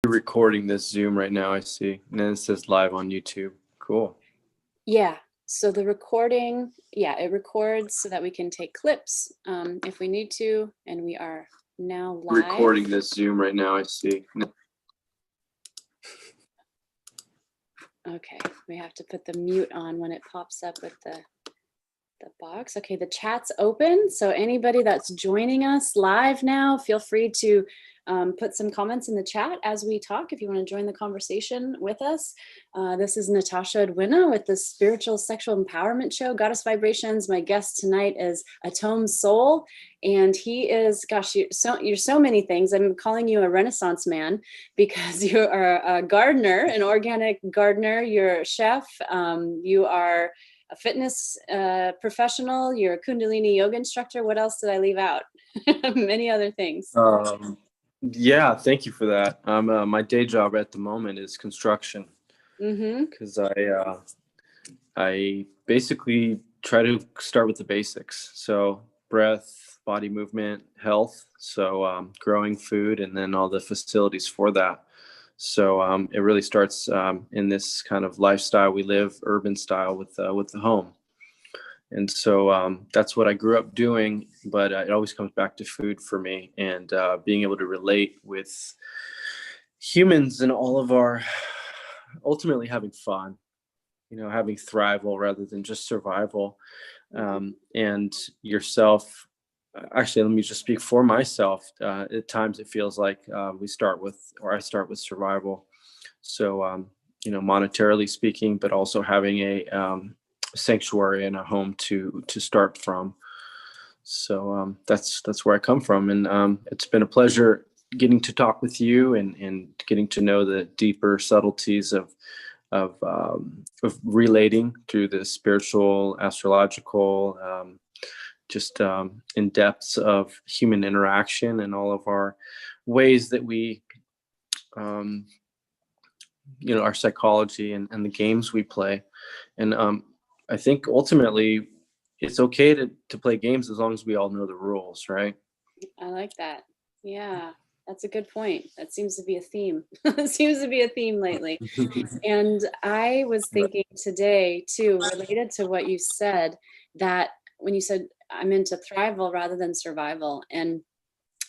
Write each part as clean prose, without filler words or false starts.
You're recording this Zoom right now, I see. And then it says live on YouTube. Cool. Yeah. So the recording, it records so that we can take clips if we need to. And we are now live. Recording this Zoom right now, I see. Okay, we have to put the mute on when it pops up with the box. Okay, the chat's open. So anybody that's joining us live now, feel free to put some comments in the chat as we talk if you want to join the conversation with us. This is Natasha Edwina with the Spiritual Sexual Empowerment Show, Goddess Vibrations. My guest tonight is Atomm Soul, and he is, gosh, you're so many things. I'm calling you a Renaissance man because you are a gardener, an organic gardener. You're a chef. You are a fitness professional. You're a kundalini yoga instructor. What else did I leave out? Many other things. Yeah, thank you for that. My day job at the moment is construction, because I basically try to start with the basics. So breath, body movement, health. So growing food, and then all the facilities for that. So it really starts in this kind of lifestyle we live, urban style with the home. And so that's what I grew up doing, but it always comes back to food for me, and being able to relate with humans and all of our, ultimately having fun, having thrival rather than just survival. And yourself, actually, let me just speak for myself. At times it feels like I start with survival. So, monetarily speaking, but also having a sanctuary and a home to start from. So that's where I come from, and it's been a pleasure getting to talk with you and getting to know the deeper subtleties of relating through the spiritual, astrological, just in depths of human interaction and all of our ways that we our psychology and the games we play. And I think ultimately it's okay to play games as long as we all know the rules, right? I like that. Yeah, that's a good point. That seems to be a theme. It seems to be a theme lately. And I was thinking today too, related to what you said, that when you said I'm into thrival rather than survival. And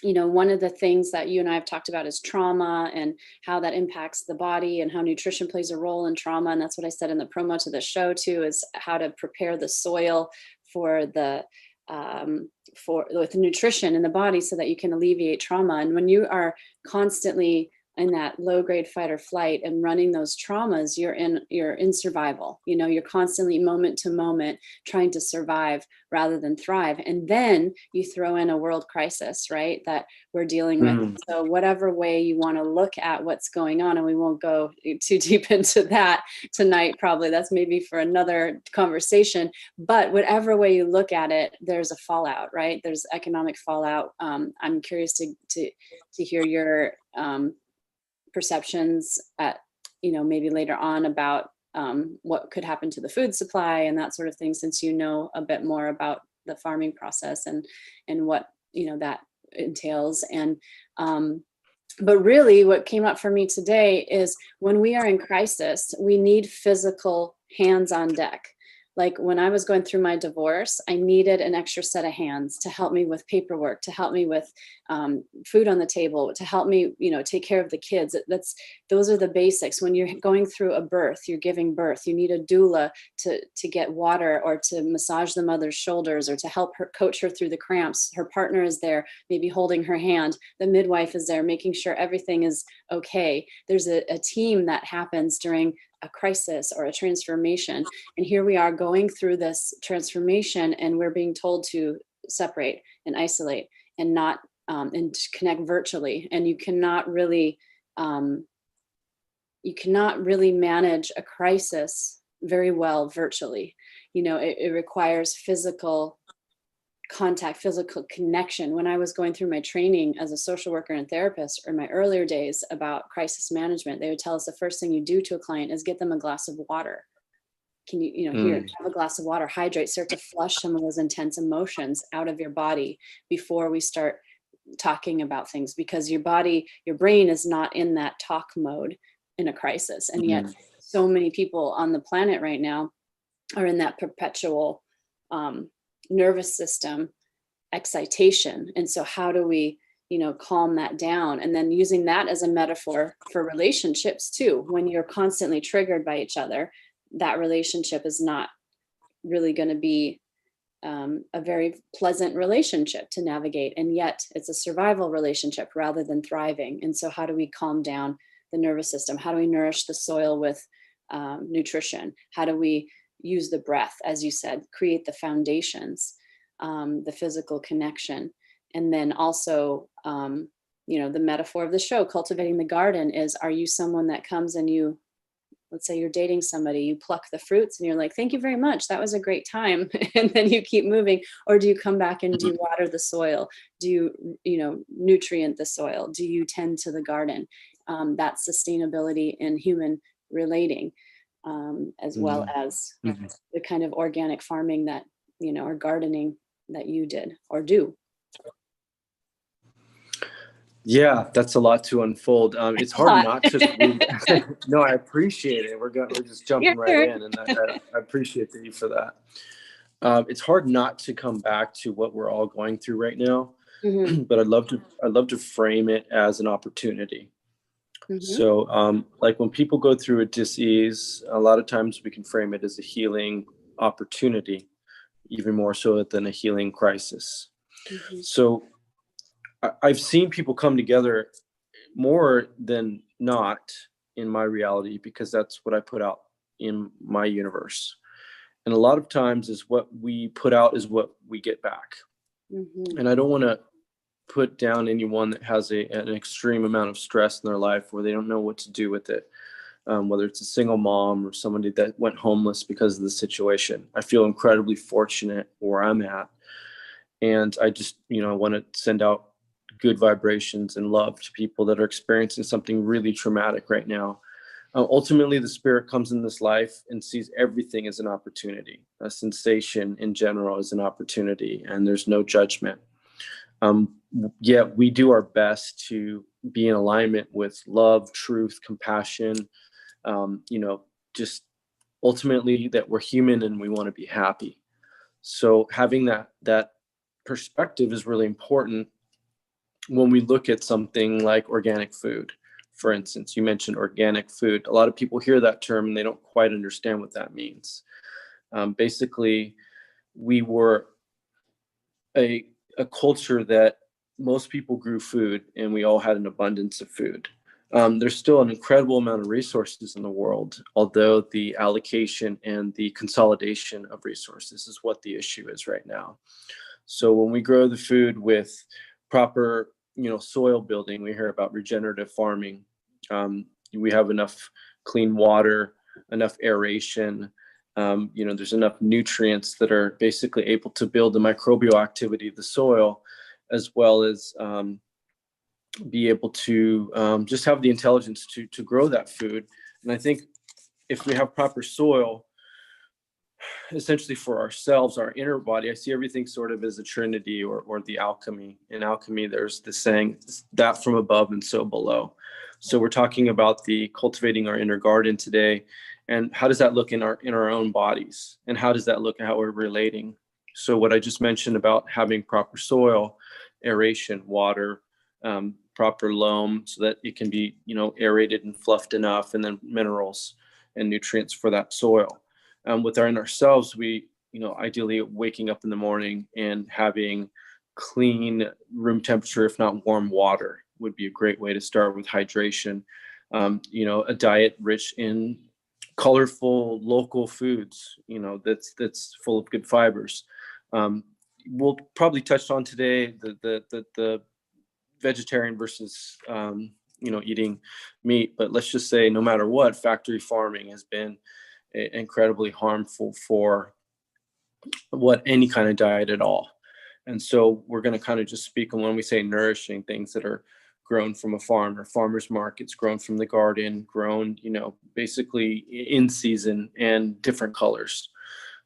one of the things that you and I have talked about is trauma and how that impacts the body, and how nutrition plays a role in trauma. And that's what I said in the promo to the show too, is how to prepare the soil for with nutrition in the body so that you can alleviate trauma. And when you are constantly in that low grade fight or flight and running those traumas, you're in survival. You're constantly moment to moment trying to survive rather than thrive. And then you throw in a world crisis, right, that we're dealing with. So whatever way you want to look at what's going on, and we won't go too deep into that tonight, probably that's maybe for another conversation, but whatever way you look at it, there's a fallout, right? There's economic fallout. I'm curious to hear your perceptions at maybe later on about what could happen to the food supply and that sort of thing, since you know a bit more about the farming process and what that entails. And but really what came up for me today is when we are in crisis, we need physical hands on deck. Like when I was going through my divorce, I needed an extra set of hands to help me with paperwork, to help me with food on the table, to help me, take care of the kids. Those are the basics. When you're going through a birth, you're giving birth, you need a doula to get water or to massage the mother's shoulders or to help her, coach her through the cramps. Her partner is there, maybe holding her hand. The midwife is there, making sure everything is okay. There's a team that happens during a crisis or a transformation. And here we are going through this transformation, and we're being told to separate and isolate and not and to connect virtually. And you cannot really manage a crisis very well virtually. It requires physical contact, physical connection. When I was going through my training as a social worker and therapist, or in my earlier days about crisis management, they would tell us the first thing you do to a client is get them a glass of water. Can you, here, have a glass of water, hydrate, start to flush some of those intense emotions out of your body before we start talking about things, because your brain is not in that talk mode in a crisis. And yet so many people on the planet right now are in that perpetual nervous system excitation. And so how do we, calm that down? And then using that as a metaphor for relationships too. When you're constantly triggered by each other, that relationship is not really going to be a very pleasant relationship to navigate. And yet it's a survival relationship rather than thriving. And so how do we calm down the nervous system? How do we nourish the soil with nutrition? How do we use the breath, as you said, create the foundations, the physical connection? And then also, the metaphor of the show, Cultivating the Garden, is, are you someone that comes and let's say you're dating somebody, you pluck the fruits and you're like, thank you very much, that was a great time. And then you keep moving. Or do you come back and do you water the soil? Do you, nutrient the soil? Do you tend to the garden? That's sustainability in human relating, as well as the kind of organic farming that, or gardening that you did or do. Yeah, that's a lot to unfold. It's hard not to. No, I appreciate it. We're just jumping right in, and I appreciate you for that. It's hard not to come back to what we're all going through right now, but I'd love to frame it as an opportunity. So, like when people go through a disease, a lot of times we can frame it as a healing opportunity, even more so than a healing crisis. So I've seen people come together more than not in my reality, because that's what I put out in my universe. And a lot of times is what we put out is what we get back. And I don't want to put down anyone that has an extreme amount of stress in their life where they don't know what to do with it. Whether it's a single mom or somebody that went homeless because of the situation. I feel incredibly fortunate where I'm at. And I just, want to send out good vibrations and love to people that are experiencing something really traumatic right now. Ultimately, the spirit comes in this life and sees everything as an opportunity. A sensation in general is an opportunity, and there's no judgment. Yet we do our best to be in alignment with love, truth, compassion, just ultimately that we're human and we want to be happy. So having that perspective is really important when we look at something like organic food. For instance, you mentioned organic food. A lot of people hear that term and they don't quite understand what that means. Basically, we were a culture that most people grew food and we all had an abundance of food. There's still an incredible amount of resources in the world, although the allocation and the consolidation of resources is what the issue is right now. So when we grow the food with proper, soil building, we hear about regenerative farming. We have enough clean water, enough aeration. There's enough nutrients that are basically able to build the microbial activity of the soil, as well as be able to just have the intelligence to grow that food. And I think if we have proper soil, essentially for ourselves, our inner body, I see everything sort of as a trinity or the alchemy. In alchemy, there's the saying, that from above and so below. So we're talking about the cultivating our inner garden today. And how does that look in our own bodies? And how does that look at how we're relating? So what I just mentioned about having proper soil, aeration, water, proper loam, so that it can be, aerated and fluffed enough, and then minerals and nutrients for that soil. Within ourselves, we, ideally waking up in the morning and having clean room temperature, if not warm water, would be a great way to start with hydration. A diet rich in colorful local foods, that's full of good fibers. We'll probably touch on today the vegetarian versus eating meat, but let's just say no matter what, factory farming has been incredibly harmful for any kind of diet at all. And so we're going to kind of just speak on, when we say nourishing, things that are grown from a farm or farmers markets, grown from the garden, grown, basically in season and different colors.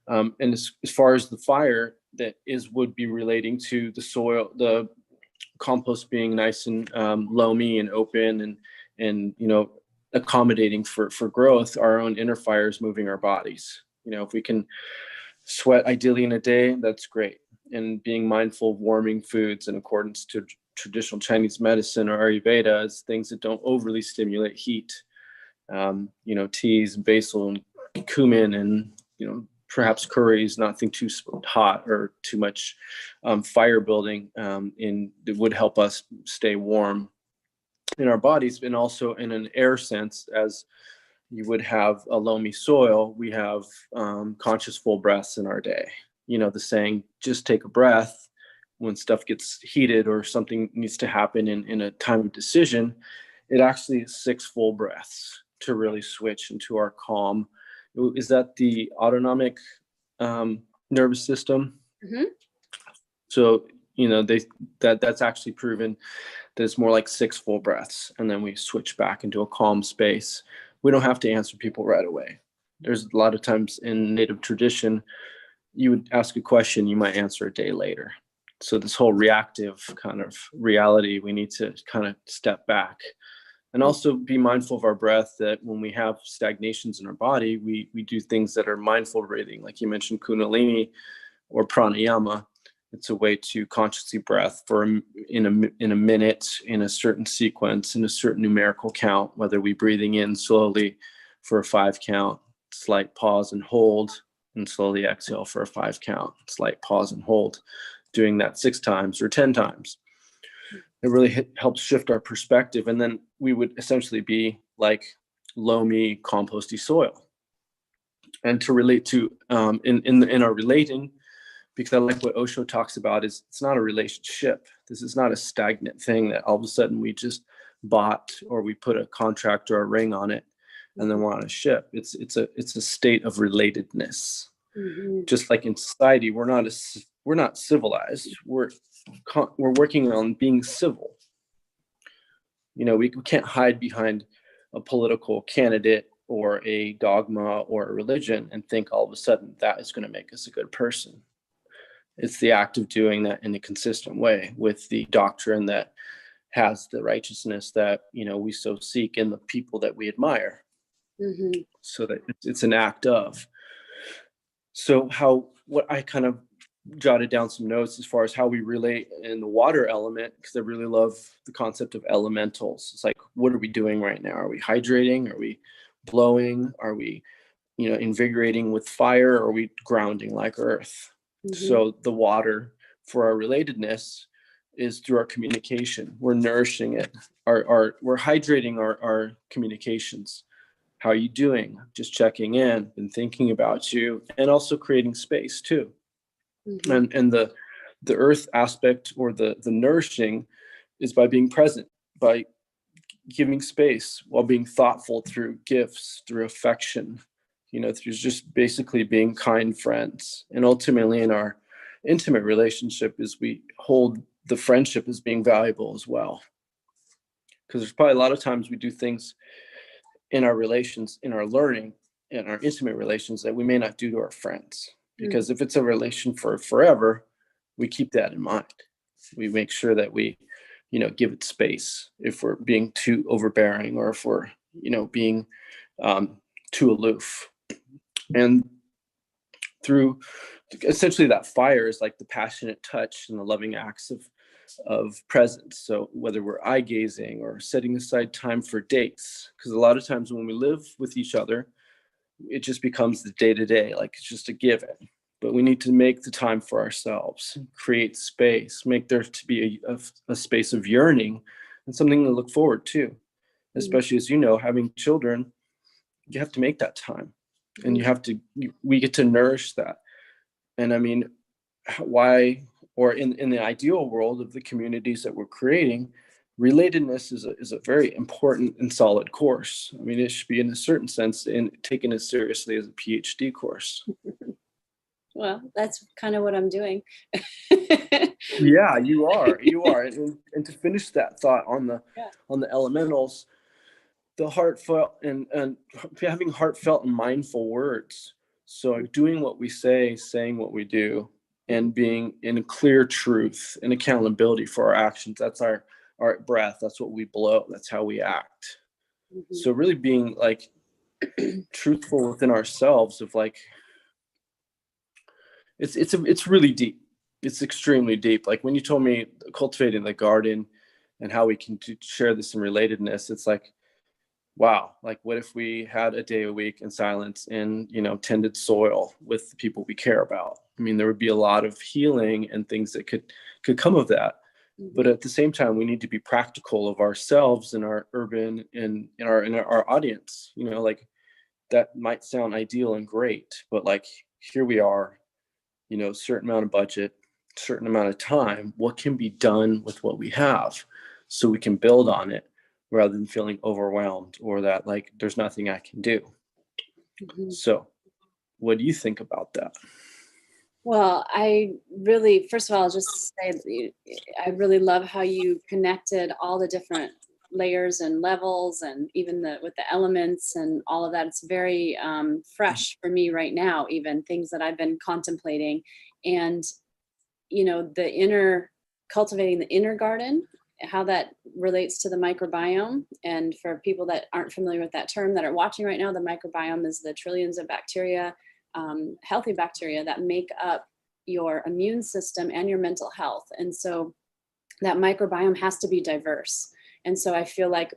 And as far as the fire, that would be relating to the soil, the compost being nice and loamy and open and accommodating for growth, our own inner fire is moving our bodies. If we can sweat ideally in a day, that's great. And being mindful of warming foods in accordance to traditional Chinese medicine or Ayurveda is things that don't overly stimulate heat. Teas, basil, and cumin, and perhaps curries, nothing too hot or too much fire building, it would help us stay warm in our bodies. And also in an air sense, as you would have a loamy soil, we have conscious full breaths in our day. The saying, just take a breath. When stuff gets heated or something needs to happen in a time of decision, it actually is 6 full breaths to really switch into our calm. Is that the autonomic nervous system? Mm-hmm. So that's actually proven that it's more like 6 full breaths, and then we switch back into a calm space. We don't have to answer people right away. There's a lot of times in Native tradition, you would ask a question, you might answer a day later. So this whole reactive kind of reality, we need to kind of step back. And also be mindful of our breath, that when we have stagnations in our body, we do things that are mindful breathing. Like you mentioned, kundalini or pranayama. It's a way to consciously breath for in a minute, in a certain sequence, in a certain numerical count, whether we breathing in slowly for a 5 count, slight pause and hold, and slowly exhale for a 5 count, slight pause and hold, doing that 6 times or 10 times. It really helps shift our perspective. And then we would essentially be like loamy, composty soil. And to relate to in our relating, because I like what Osho talks about, is it's not a relationship. This is not a stagnant thing that all of a sudden we just bought, or we put a contract or a ring on it and then we're on a ship. It's a state of relatedness. Mm-hmm. Just like in society, we're not civilized. We're working on being civil. We can't hide behind a political candidate or a dogma or a religion and think all of a sudden that is going to make us a good person. It's the act of doing that in a consistent way with the doctrine that has the righteousness that we so seek in the people that we admire. Mm-hmm. So that it's an act of. So what I kind of jotted down some notes as far as how we relate in the water element, because I really love the concept of elementals. It's like, what are we doing right now? Are we hydrating? Are we blowing? Are we invigorating with fire? Or are we grounding like earth? Mm-hmm. So the water for our relatedness is through our communication. We're nourishing it. We're hydrating our communications. How are you doing? Just checking in and thinking about you, and also creating space too. Mm-hmm. And the earth aspect, or the nourishing, is by being present, by giving space, while being thoughtful through gifts, through affection, through just basically being kind friends. And ultimately in our intimate relationship, is we hold the friendship as being valuable as well. Because there's probably a lot of times we do things in our relations, in our learning, in our intimate relations, that we may not do to our friends. Because if it's a relation for forever, we keep that in mind. We make sure that we, give it space if we're being too overbearing, or if we're, being too aloof. And through essentially that fire is like the passionate touch and the loving acts of presence. So whether we're eye gazing or setting aside time for dates, because a lot of times when we live with each other, it just becomes the day-to-day, like it's just a given. But we need to make the time for ourselves, create space, make there to be a space of yearning and something to look forward to. Especially as having children, you have to make that time, and we get to nourish that. And I mean, why, or in the ideal world of the communities that we're creating, relatedness is a very important and solid course. I mean, it should be, in a certain sense, taken as seriously as a PhD course. Well, that's kind of what I'm doing. Yeah, you are. And to finish that thought on the elementals, the heartfelt and having heartfelt and mindful words. So doing what we say, saying what we do, and being in clear truth and accountability for our actions. That's our breath. That's what we blow. That's how we act. Mm-hmm. So really being like truthful within ourselves of like, it's really deep. It's extremely deep. Like when you told me cultivating the garden and how we can share this in relatedness, it's like, wow, like what if we had a day a week in silence and, tended soil with the people we care about? I mean, there would be a lot of healing and things that could come of that. Mm-hmm. But at the same time, we need to be practical of ourselves and our urban and in our audience. Like that might sound ideal and great, but like here we are, certain amount of budget, certain amount of time. What can be done with what we have so we can build on it, rather than feeling overwhelmed or that like there's nothing I can do. Mm-hmm. So what do you think about that? Well, I really, first of all, I'll just say I really love how you connected all the different layers and levels, and even with the elements and all of that. It's very fresh for me right now, even things that I've been contemplating. And, cultivating the inner garden, how that relates to the microbiome. And for people that aren't familiar with that term that are watching right now, the microbiome is the trillions of bacteria, healthy bacteria that make up your immune system and your mental health. And so that microbiome has to be diverse. And so I feel like,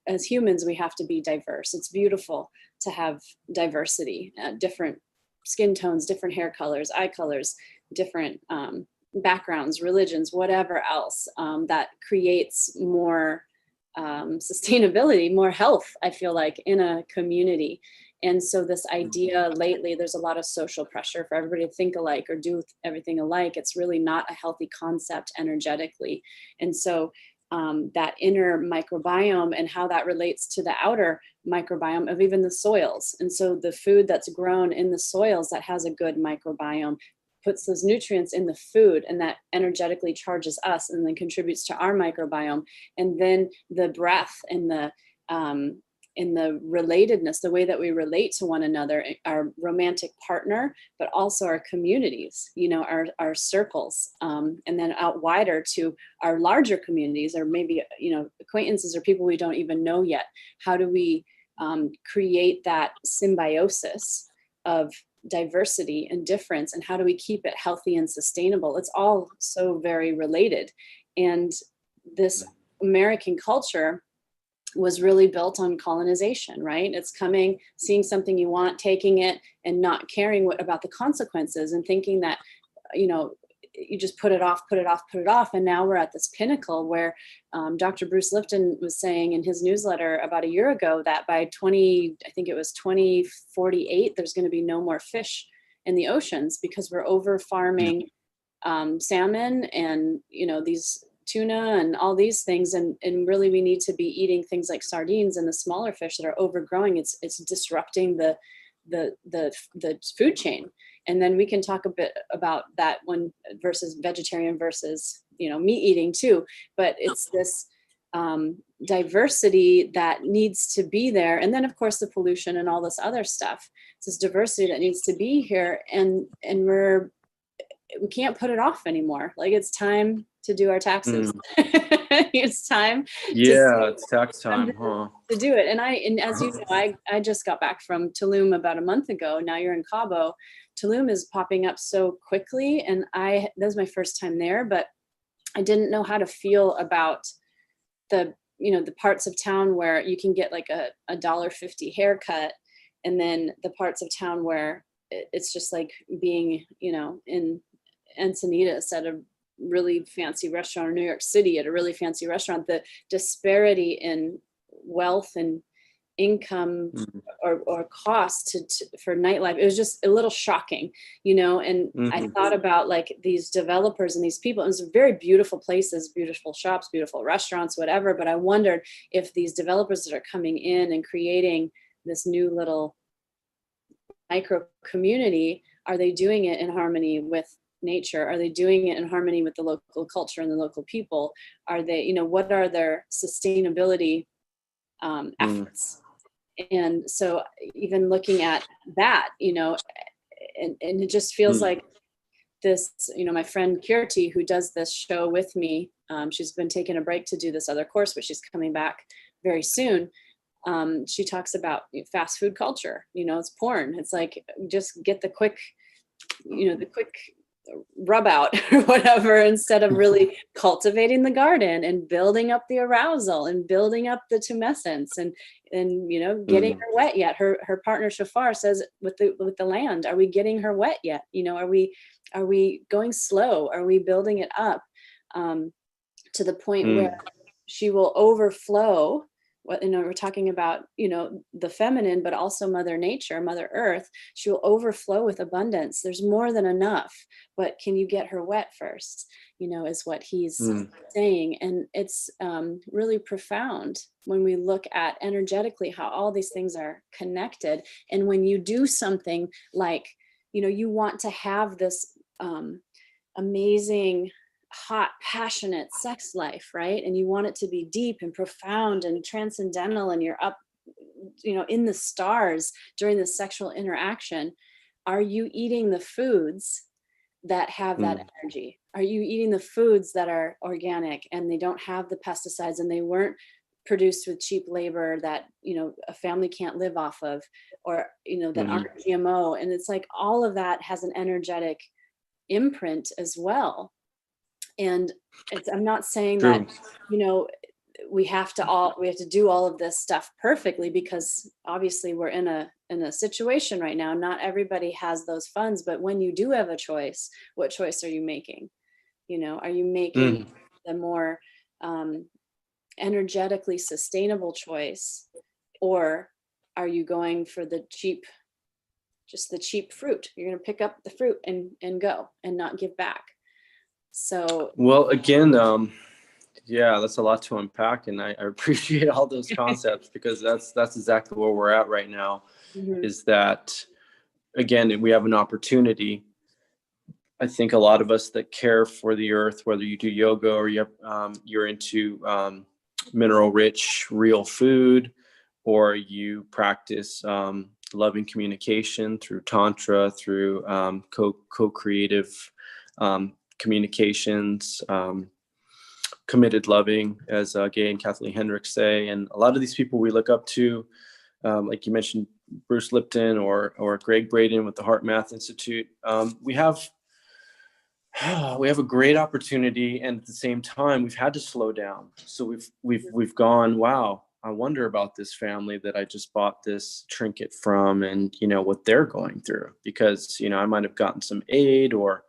as humans, we have to be diverse. It's beautiful to have diversity, different skin tones, different hair colors, eye colors, different backgrounds, religions, whatever else, that creates more sustainability, more health, I feel like, in a community. And so this idea lately, there's a lot of social pressure for everybody to think alike or do everything alike. It's really not a healthy concept energetically. And so that inner microbiome and how that relates to the outer microbiome of even the soils. And so the food that's grown in the soils that has a good microbiome puts those nutrients in the food, and that energetically charges us and then contributes to our microbiome. And then the breath and the relatedness, the way that we relate to one another, our romantic partner, but also our communities, our circles, and then out wider to our larger communities, or maybe, acquaintances or people we don't even know yet. How do we create that symbiosis of diversity and difference, and how do we keep it healthy and sustainable? It's all so very related. And this American culture was really built on colonization, right? It's coming, seeing something you want, taking it, and not caring about the consequences, and thinking that, you just put it off. And now we're at this pinnacle where Dr. Bruce Lipton was saying in his newsletter about a year ago that by 2048, there's going to be no more fish in the oceans because we're over farming salmon and, these tuna and all these things. And really we need to be eating things like sardines and the smaller fish that are overgrowing. It's disrupting the food chain. And then we can talk a bit about that one versus vegetarian versus, meat eating too. But it's this diversity that needs to be there. And then of course the pollution and all this other stuff. It's this diversity that needs to be here. And we can't put it off anymore. Like it's time to do our taxes. It's time. It's tax time, to do it. And as you know, I just got back from Tulum about a month ago. Now you're in Cabo. Tulum is popping up so quickly, and that was my first time there, but I didn't know how to feel about the parts of town where you can get like a $1.50 haircut, and then the parts of town where it's just like being, in Encinitas at a really fancy restaurant, or New York City at a really fancy restaurant. The disparity in wealth and income or cost for nightlife, it was just a little shocking, and I thought about like these developers and these people, and it's very beautiful places, beautiful shops, beautiful restaurants, whatever, but I wondered if these developers that are coming in and creating this new little micro community, are they doing it in harmony with nature? Are they doing it in harmony with the local culture and the local people? Are they, what are their sustainability efforts? And so even looking at that, and it just feels like this, my friend Kirti, who does this show with me, she's been taking a break to do this other course, but she's coming back very soon. She talks about fast food culture. It's porn. It's like, just get the quick rub out or whatever, instead of really cultivating the garden and building up the arousal and building up the tumescence and getting her wet yet. Her partner Shafar says with the land, are we getting her wet yet? Are we going slow? Are we building it up to the point where she will overflow? We're talking about, the feminine, but also Mother Nature, Mother Earth. She will overflow with abundance. There's more than enough, but can you get her wet first? Is what he's saying. And it's really profound when we look at energetically how all these things are connected. And when you do something like, you want to have this amazing, hot, passionate sex life, right? And you want it to be deep and profound and transcendental, and you're up, in the stars during the sexual interaction. Are you eating the foods that have that energy? Are you eating the foods that are organic and they don't have the pesticides and they weren't produced with cheap labor that, a family can't live off of, or, that aren't GMO? And it's like all of that has an energetic imprint as well. And I'm not saying that, we have to do all of this stuff perfectly, because obviously we're in a situation right now. Not everybody has those funds, but when you do have a choice, what choice are you making? Are you making the more energetically sustainable choice, or are you going for the cheap fruit? You're going to pick up the fruit and go and not give back. So, well, again, that's a lot to unpack, and I appreciate all those concepts, because that's exactly where we're at right now. Is that, again, we have an opportunity. I think a lot of us that care for the earth, whether you do yoga or you're into mineral rich real food, or you practice loving communication through tantra, through co-creative communications, committed loving, as Gay and Kathleen Hendricks say. And a lot of these people we look up to, like you mentioned, Bruce Lipton or Greg Braden with the Heart Math Institute. We have a great opportunity, and at the same time, we've had to slow down. So we've gone, wow, I wonder about this family that I just bought this trinket from, and what they're going through, because I might have gotten some aid, or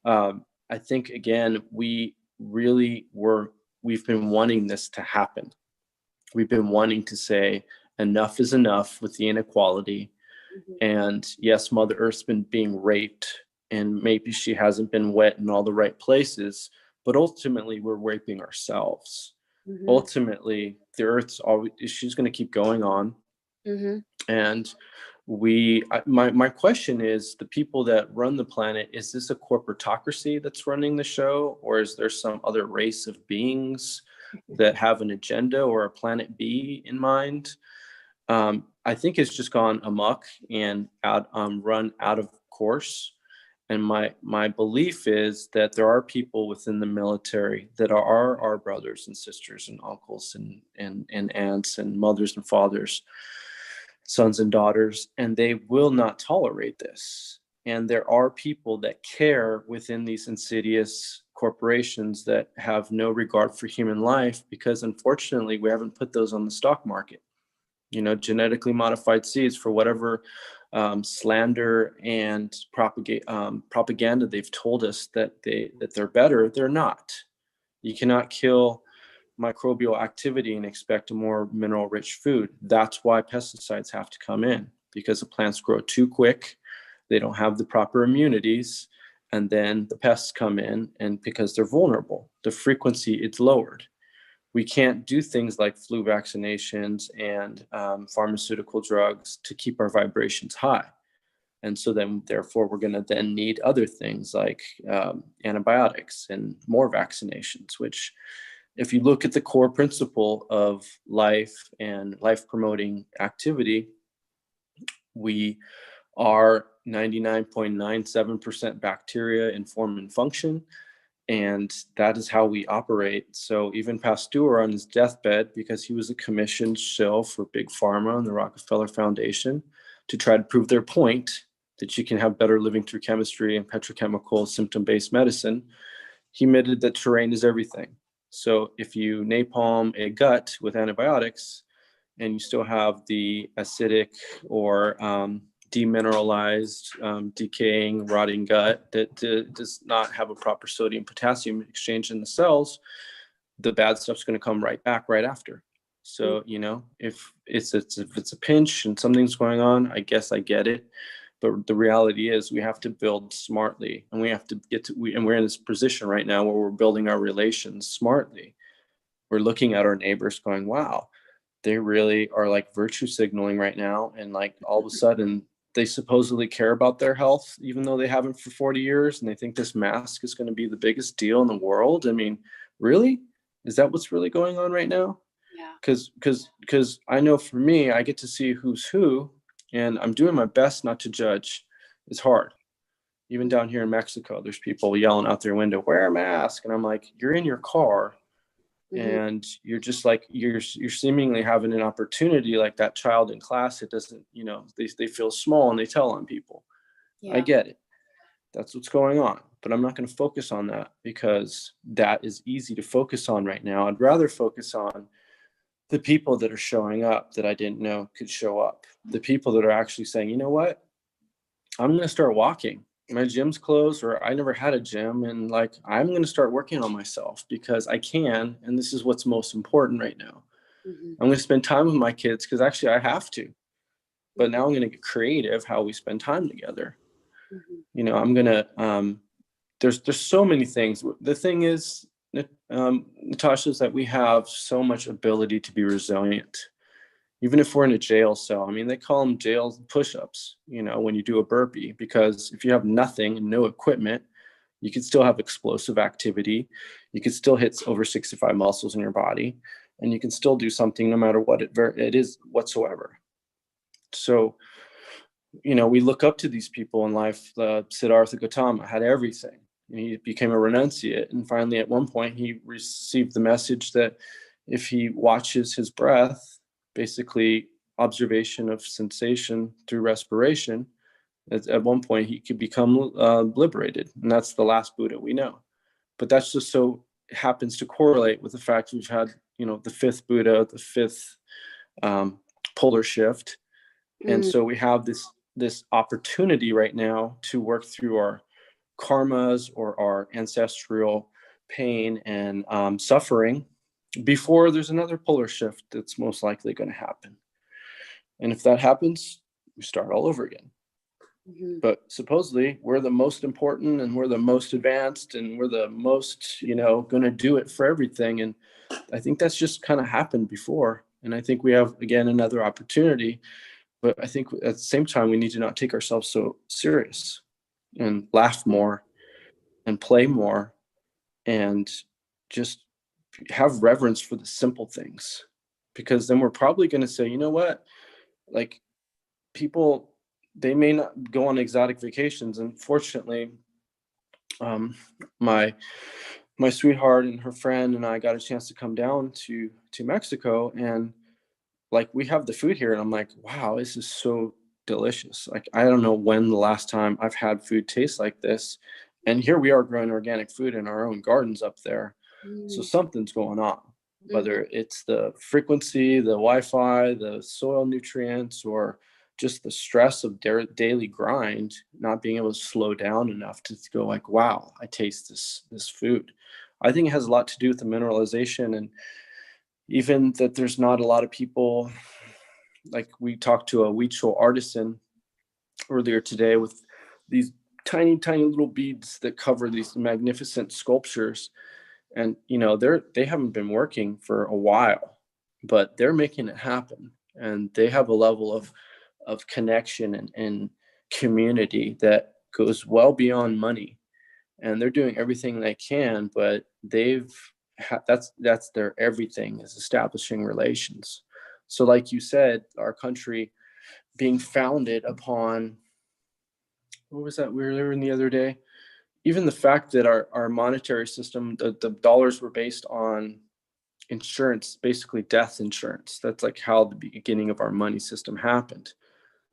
I think, again, we've been wanting this to happen. We've been wanting to say enough is enough with the inequality. And yes, Mother Earth's been being raped, and maybe she hasn't been wet in all the right places, but ultimately we're raping ourselves. Ultimately, the Earth's she's going to keep going on. And my question is, the people that run the planet, is this a corporatocracy that's running the show, or is there some other race of beings that have an agenda or a planet B in mind? I think it's just gone amok and run out of course. And my belief is that there are people within the military that are our brothers and sisters and uncles and aunts and mothers and fathers, sons and daughters, and they will not tolerate this. And there are people that care within these insidious corporations that have no regard for human life, because unfortunately we haven't put those on the stock market. Genetically modified seeds, for whatever slander and propaganda they've told us that they're better, they're not. You cannot kill microbial activity and expect a more mineral rich food. That's why pesticides have to come in, because the plants grow too quick, they don't have the proper immunities, and then the pests come in, and because they're vulnerable, the frequency is lowered. We can't do things like flu vaccinations and pharmaceutical drugs to keep our vibrations high. And so then, therefore, we're going to then need other things like antibiotics and more vaccinations, which, if you look at the core principle of life and life promoting activity, we are 99.97% bacteria in form and function. And that is how we operate. So even Pasteur on his deathbed, because he was a commissioned shill for Big Pharma and the Rockefeller Foundation to try to prove their point that you can have better living through chemistry and petrochemical symptom-based medicine, he admitted that terrain is everything. So if you napalm a gut with antibiotics and you still have the acidic or demineralized, decaying, rotting gut that does not have a proper sodium potassium exchange in the cells, the bad stuff's going to come right back right after. So, you know, if it's a pinch and something's going on, I guess I get it. But the reality is we have to build smartly, and we have to and we're in this position right now where we're building our relations smartly. We're looking at our neighbors going, wow, they really are like virtue signaling right now. And like all of a sudden they supposedly care about their health, even though they haven't for 40 years. And they think this mask is going to be the biggest deal in the world. I mean, really? Is that what's really going on right now? Yeah. Because I know for me, I get to see who's who, and I'm doing my best not to judge. It's hard. Even down here in Mexico, there's people yelling out their window, wear a mask. And I'm like, you're in your car. And you're just like, you're seemingly having an opportunity like that child in class. It doesn't, you know, they feel small and they tell on people. Yeah. I get it. That's what's going on. But I'm not going to focus on that because that is easy to focus on right now. I'd rather focus on the people that are showing up that I didn't know could show up. The people that are actually saying, you know what, I'm going to start walking. My gym's closed, or I never had a gym, and like I'm going to start working on myself because I can, and this is what's most important right now. I'm going to spend time with my kids because actually I have to, but now I'm going to get creative how we spend time together. You know, I'm going to there's so many things. The thing is, Natasha, is that we have so much ability to be resilient. Even if we're in a jail cell, I mean, they call them jail push-ups, you know, when you do a burpee, because if you have nothing and no equipment, you could still have explosive activity. You could still hit over 65 muscles in your body, and you can still do something no matter what it is whatsoever. So, you know, we look up to these people in life. Siddhartha Gautama had everything. He became a renunciate. And finally, at one point, he received the message that if he watches his breath, basically observation of sensation through respiration, at one point he could become liberated. And that's the last Buddha we know. But that's just so happens to correlate with the fact we've had, you know, the fifth Buddha, the fifth polar shift. And so we have this opportunity right now to work through our karmas or our ancestral pain and suffering before there's another polar shift that's most likely going to happen. And if that happens, we start all over again. But supposedly we're the most important and we're the most advanced and we're the most, you know, going to do it for everything. And I think that's just kind of happened before. And I think we have, again, another opportunity. But I think at the same time, we need to not take ourselves so serious and laugh more and play more and just have reverence for the simple things, because then we're probably going to say, you know what, like people, they may not go on exotic vacations. And fortunately, my sweetheart and her friend and I got a chance to come down to Mexico, and like we have the food here, and I'm like, wow, this is so delicious. Like I don't know when the last time I've had food taste like this. And here we are growing organic food in our own gardens up there. So something's going on, whether it's the frequency, the Wi-Fi, the soil nutrients, or just the stress of daily grind, not being able to slow down enough to go like, wow, I taste this food. I think it has a lot to do with the mineralization, and even that there's not a lot of people. Like we talked to a Huichol artisan earlier today with these tiny little beads that cover these magnificent sculptures. And you know, they haven't been working for a while, but they're making it happen. And they have a level of connection and community that goes well beyond money. And they're doing everything they can, but that's their everything, is establishing relations. So like you said, our country being founded upon what was that we were learning the other day? Even the fact that our monetary system, the dollars were based on insurance, basically death insurance. That's like how the beginning of our money system happened.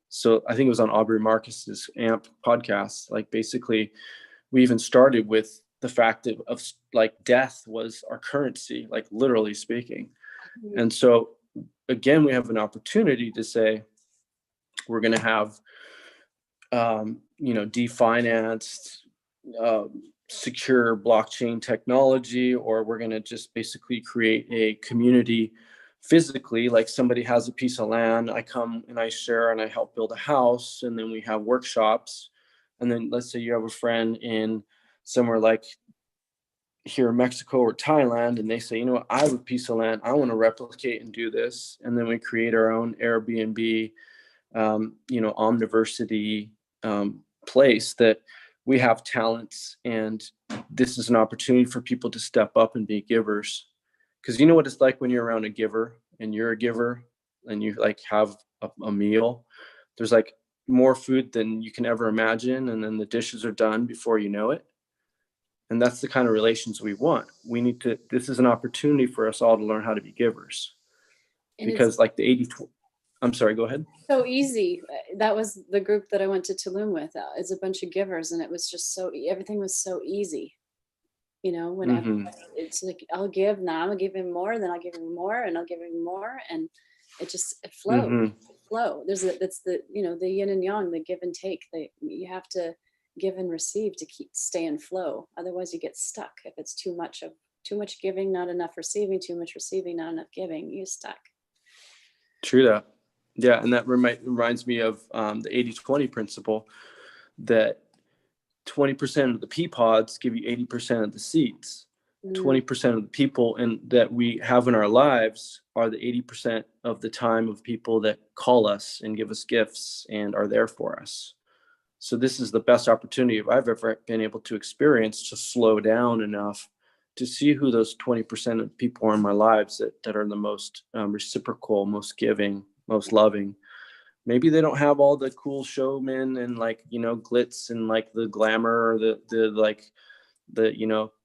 So I think it was on Aubrey Marcus's AMP podcast. Like basically, we even started with the fact of like death was our currency, like literally speaking. Mm-hmm. And so again, we have an opportunity to say we're going to have, definanced, secure blockchain technology, or we're going to just basically create a community physically, like somebody has a piece of land, I come and I share and I help build a house, and then we have workshops. And then let's say you have a friend in somewhere like here in Mexico or Thailand, and they say, you know what, I have a piece of land, I want to replicate and do this. And then we create our own Airbnb, omniversity place that we have talents, and this is an opportunity for people to step up and be givers. Because you know what it's like when you're around a giver and you're a giver and you like have a meal, there's like more food than you can ever imagine, and then the dishes are done before you know it. And that's the kind of relations we want. We need to, this is an opportunity for us all to learn how to be givers. And it's Because like the 80, I'm sorry, go ahead. so easy. That was the group that I went to Tulum with. It's a bunch of givers, and it was just everything was so easy. When it's like, I'll give now, I'm gonna give him more, then I'll give him more, and I'll give him more, and it flows. Flow. That's the the yin and yang, the give and take. You have to give and receive to stay in flow. Otherwise, you get stuck. If it's too much giving, not enough receiving; too much receiving, not enough giving, you're stuck. True that. Yeah, and that reminds me of the 80-20 principle, that 20% of the pea pods give you 80% of the seeds. 20% of the people that we have in our lives are the 80% of the time of people that call us and give us gifts and are there for us. So this is the best opportunity I've ever been able to experience, to slow down enough to see who those 20% of people are in my lives that are the most reciprocal, most giving, most loving. Maybe they don't have all the cool showmen and like, glitz and like the glamour, or the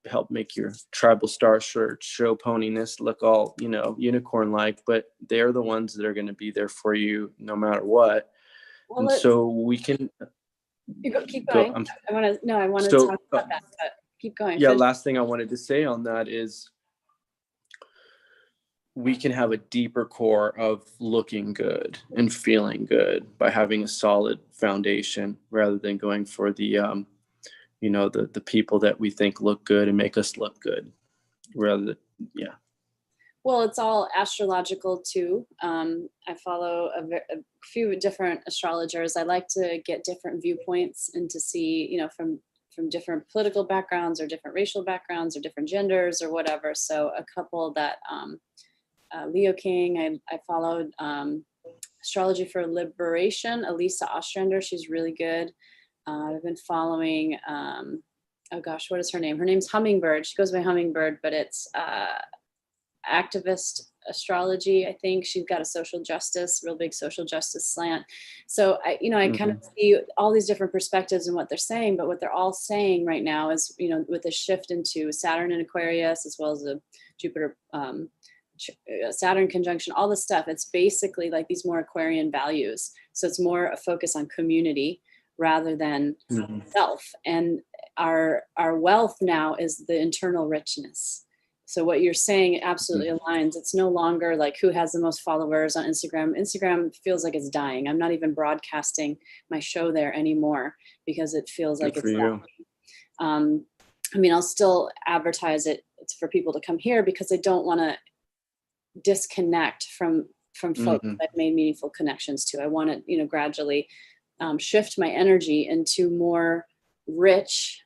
help make your tribal star shirt show poniness look all, unicorn like, but they're the ones that are going to be there for you no matter what. Well, and so we can keep going. I want to talk about that, but keep going. Yeah. Last thing I wanted to say on that is we can have a deeper core of looking good and feeling good by having a solid foundation, rather than going for the people that we think look good and make us look good. Well, it's all astrological too. I follow a few different astrologers. I like to get different viewpoints and to see, from different political backgrounds or different racial backgrounds or different genders or whatever. So a couple that Leo King, I followed Astrology for Liberation, Elisa Ostrander. She's really good. I've been following, what is her name? Her name's Hummingbird. She goes by Hummingbird, but it's activist astrology. I think she's got a real big social justice slant. So I kind of see all these different perspectives and what they're saying, but what they're all saying right now is, with a shift into Saturn in Aquarius, as well as a Jupiter, Saturn conjunction, all this stuff, it's basically like these more Aquarian values. So it's more a focus on community rather than self. And our wealth now is the internal richness. So what you're saying absolutely aligns. It's no longer like who has the most followers on Instagram. Instagram feels like it's dying. I'm not even broadcasting my show there anymore because it feels like it's dying. I'll still advertise it for people to come here because I don't want to disconnect from folks that I've made meaningful connections to. I want to, gradually shift my energy into more rich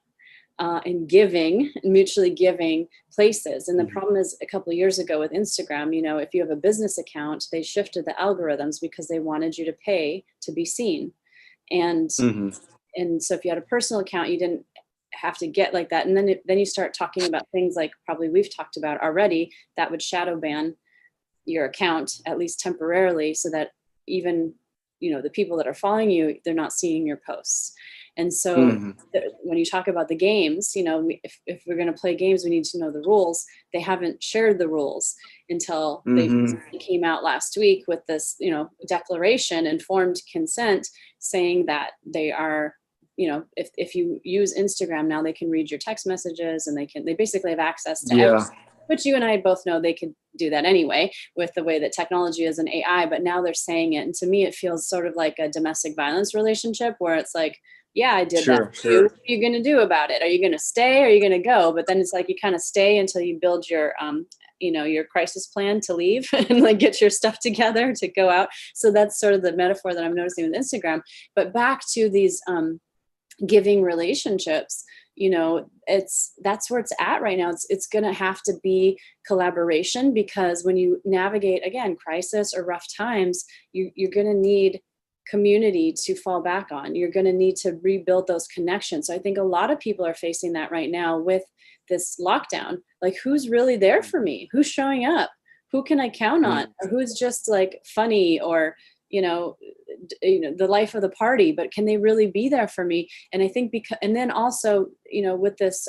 and giving, mutually giving places. And the problem is, a couple of years ago with Instagram, if you have a business account, they shifted the algorithms because they wanted you to pay to be seen. And so if you had a personal account, you didn't have to get like that. And then you start talking about things like probably we've talked about already that would shadow ban your account, at least temporarily, so that even the people that are following you, they're not seeing your posts. And so Mm-hmm. when you talk about the games, if we're going to play games, we need to know the rules. They haven't shared the rules until they came out last week with this, declaration, informed consent, saying that they are, if you use Instagram now, they can read your text messages, and they basically have access to everything, which you and I both know they could do that anyway with the way that technology is in AI, but now they're saying it. And to me, it feels sort of like a domestic violence relationship where it's like, yeah, I did that to you. What are you going to do about it? Are you going to stay? Or are you going to go? But then it's like you kind of stay until you build your, your crisis plan to leave and like get your stuff together to go out. So that's sort of the metaphor that I'm noticing with Instagram. But back to these giving relationships, that's where it's at right now. It's going to have to be collaboration, because when you navigate, again, crisis or rough times, you're going to need community to fall back on. You're going to need to rebuild those connections. So I think a lot of people are facing that right now with this lockdown. Like, who's really there for me? Who's showing up? Who can I count on? Or who's just like funny, or, the life of the party, but can they really be there for me? And I think and then also, with this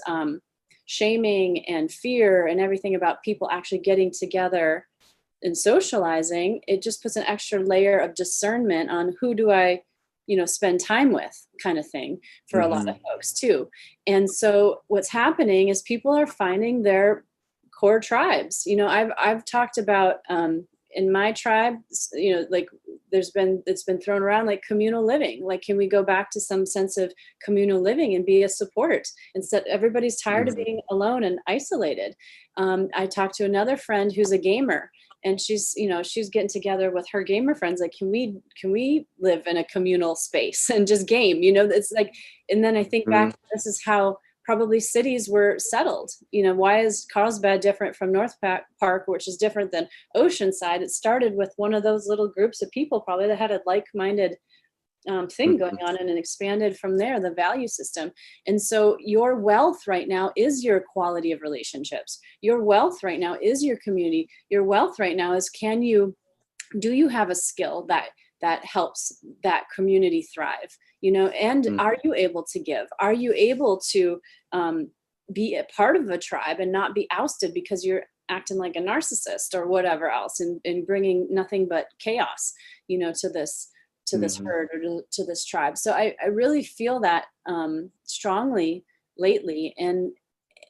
shaming and fear and everything about people actually getting together and socializing, it just puts an extra layer of discernment on who do I, spend time with, kind of thing, for a lot of folks too. And so what's happening is people are finding their core tribes. I've talked about in my tribe, like it's been thrown around like communal living. Like, can we go back to some sense of communal living and be a support instead? Everybody's tired of being alone and isolated. I talked to another friend who's a gamer, and she's getting together with her gamer friends. Like, can we live in a communal space and just game? It's like, and then I think back, this is how probably cities were settled. Why is Carlsbad different from North Park, which is different than Oceanside? It started with one of those little groups of people probably that had a like-minded thing going on, and it expanded from there, the value system. And so your wealth right now is your quality of relationships. Your wealth right now is your community. Your wealth right now is, do you have a skill that helps that community thrive? And are you able to give? Are you able to be a part of a tribe and not be ousted because you're acting like a narcissist or whatever else, and bringing nothing but chaos, to this herd or to this tribe? So I really feel that strongly lately. And,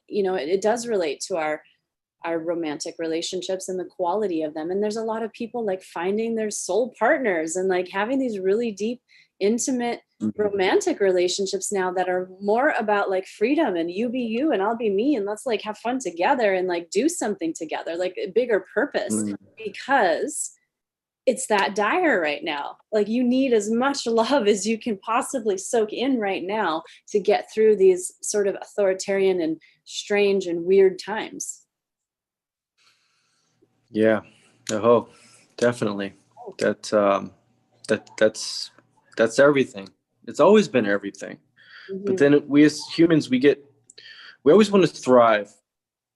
it does relate to our romantic relationships and the quality of them. And there's a lot of people like finding their soul partners and like having these really deep, intimate, romantic relationships now that are more about like freedom and you be you and I'll be me, and let's like have fun together and like do something together, like a bigger purpose, because it's that dire right now. Like, you need as much love as you can possibly soak in right now to get through these sort of authoritarian and strange and weird times. Yeah. Oh, definitely. That's everything. It's always been everything. But then we as humans, we always want to thrive.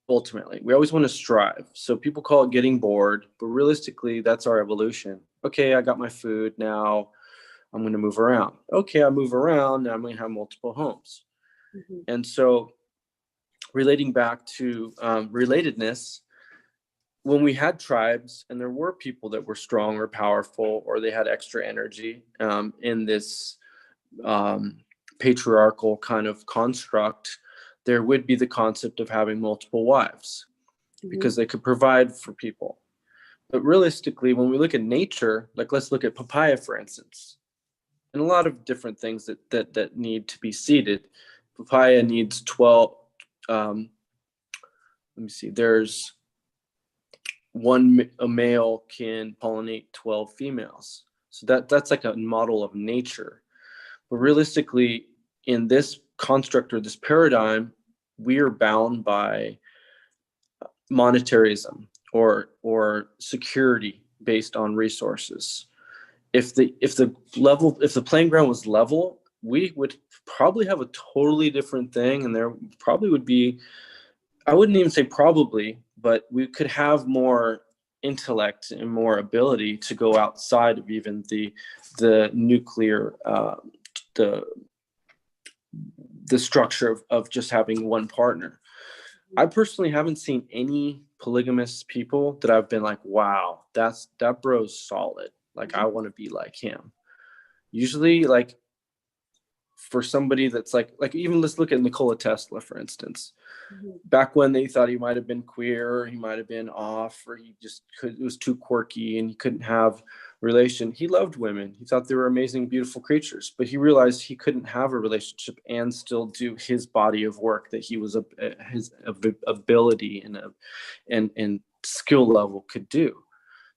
Ultimately, we always want to strive. So people call it getting bored, but realistically, that's our evolution. Okay, I got my food. Now I'm going to move around. Okay, I move around. Now I'm going to have multiple homes. And so relating back to relatedness, when we had tribes and there were people that were strong or powerful, or they had extra energy in this patriarchal kind of construct, there would be the concept of having multiple wives because they could provide for people. But realistically, when we look at nature, like let's look at papaya, for instance, and a lot of different things that need to be seeded. Papaya needs 12. Let me see. There's a male can pollinate 12 females. So that's like a model of nature. But realistically, in this construct or this paradigm, we are bound by monetarism or security based on resources. If the playing ground was level, we would probably have a totally different thing, and there probably would be, I wouldn't even say probably, but we could have more intellect and more ability to go outside of even the nuclear, the structure of just having one partner. I personally haven't seen any polygamous people that I've been like, wow, that bro's solid. Like, I want to be like him. Usually, like, for somebody that's like even let's look at Nikola Tesla, for instance. Back when they thought he might have been queer, or he might have been off, or it was too quirky and he couldn't have relation. He loved women. He thought they were amazing, beautiful creatures, but he realized he couldn't have a relationship and still do his body of work that he was his ability and skill level could do.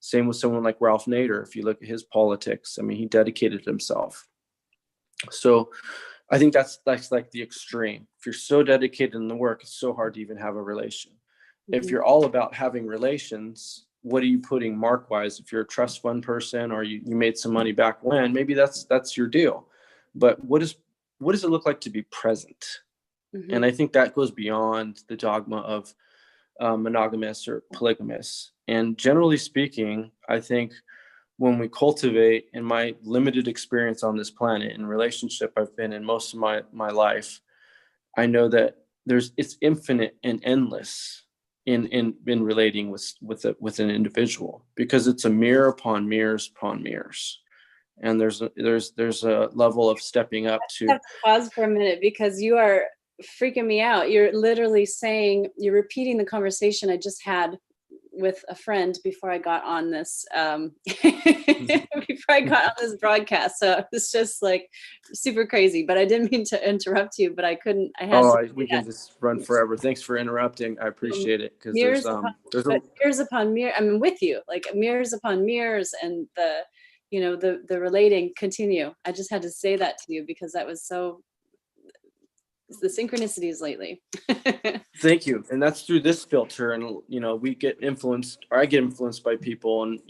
Same with someone like Ralph Nader. If you look at his politics, I mean, he dedicated himself. So I think that's like the extreme. If you're so dedicated in the work, it's so hard to even have a relation. If you're all about having relations, what are you putting mark wise? If you're a trust fund person, or you made some money back when, maybe that's your deal. But what does it look like to be present? And I think that goes beyond the dogma of monogamous or polygamous. And generally speaking, I think when we cultivate, in my limited experience on this planet and relationship I've been in most of my life, I know that it's infinite and endless in relating with an individual, because it's a mirror upon mirrors upon mirrors. And there's a level of stepping up to. I have to pause for a minute, because you are freaking me out. You're literally saying, you're repeating the conversation I just had with a friend before I got on this broadcast. So it's just like super crazy, but I didn't mean to interrupt you, but I couldn't. We can just run forever. Thanks for interrupting. I appreciate it, because mirrors upon mirrors. I mean, with you, like mirrors upon mirrors, and the relating continue. I just had to say that to you, because that was so the synchronicities lately. Thank you. And that's through this filter. And, we get influenced, or I get influenced by people. And,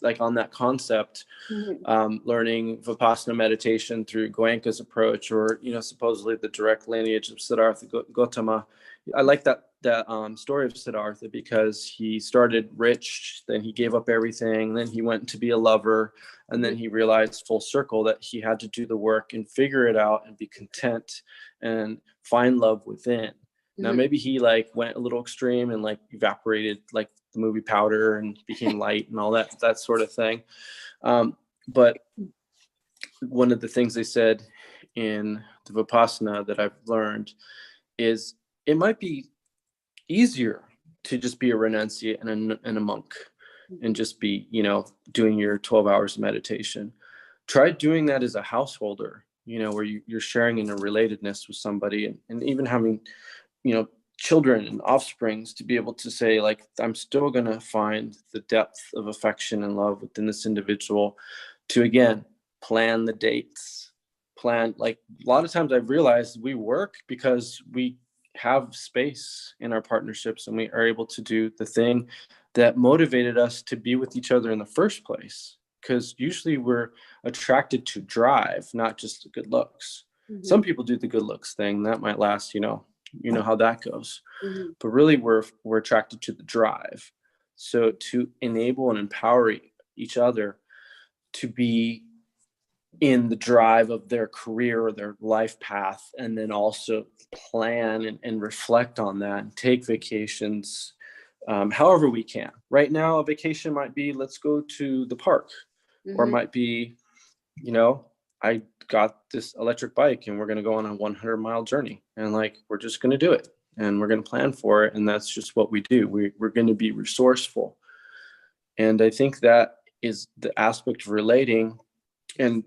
like on that concept, learning Vipassana meditation through Goenka's approach, or, supposedly the direct lineage of Siddhartha Gautama. I like that story of Siddhartha, because he started rich, then he gave up everything, then he went to be a lover, and then he realized full circle that he had to do the work and figure it out and be content and find love within. Now, maybe he went a little extreme and evaporated like the movie Powder and became light and all that sort of thing. But one of the things they said in the Vipassana that I've learned is it might be easier to just be a renunciate and a monk and just be, doing your 12 hours of meditation. Try doing that as a householder, where you're sharing in a relatedness with somebody, and even having, children and offsprings, to be able to say, I'm still going to find the depth of affection and love within this individual, to, again, plan the dates, a lot of times I've realized we work because we have space in our partnerships, and we are able to do the thing that motivated us to be with each other in the first place. Because usually we're attracted to drive, not just the good looks. Some people do the good looks thing that might last, how that goes. But really we're attracted to the drive. So to enable and empower each other to be in the drive of their career or their life path, and then also plan and reflect on that, and take vacations however we can. Right now, a vacation might be, let's go to the park, or it might be, I got this electric bike and we're going to go on a 100-mile journey, and we're just going to do it, and we're going to plan for it. And that's just what we do. We're going to be resourceful. And I think that is the aspect of relating and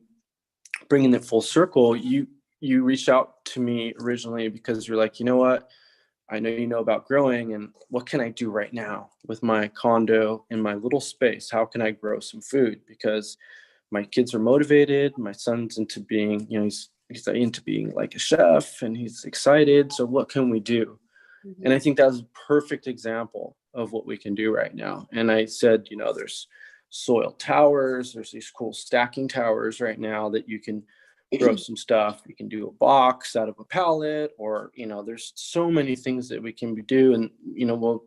bringing it full circle. You reached out to me originally because you're like, you know what? I know you know about growing, and what can I do right now with my condo in my little space? How can I grow some food? Because my kids are motivated. My son's into being, he's into being like a chef, and he's excited. So what can we do? And I think that's a perfect example of what we can do right now. And I said, there's soil towers. There's these cool stacking towers right now that you can grow some stuff. You can do a box out of a pallet, or, there's so many things that we can do. And, we'll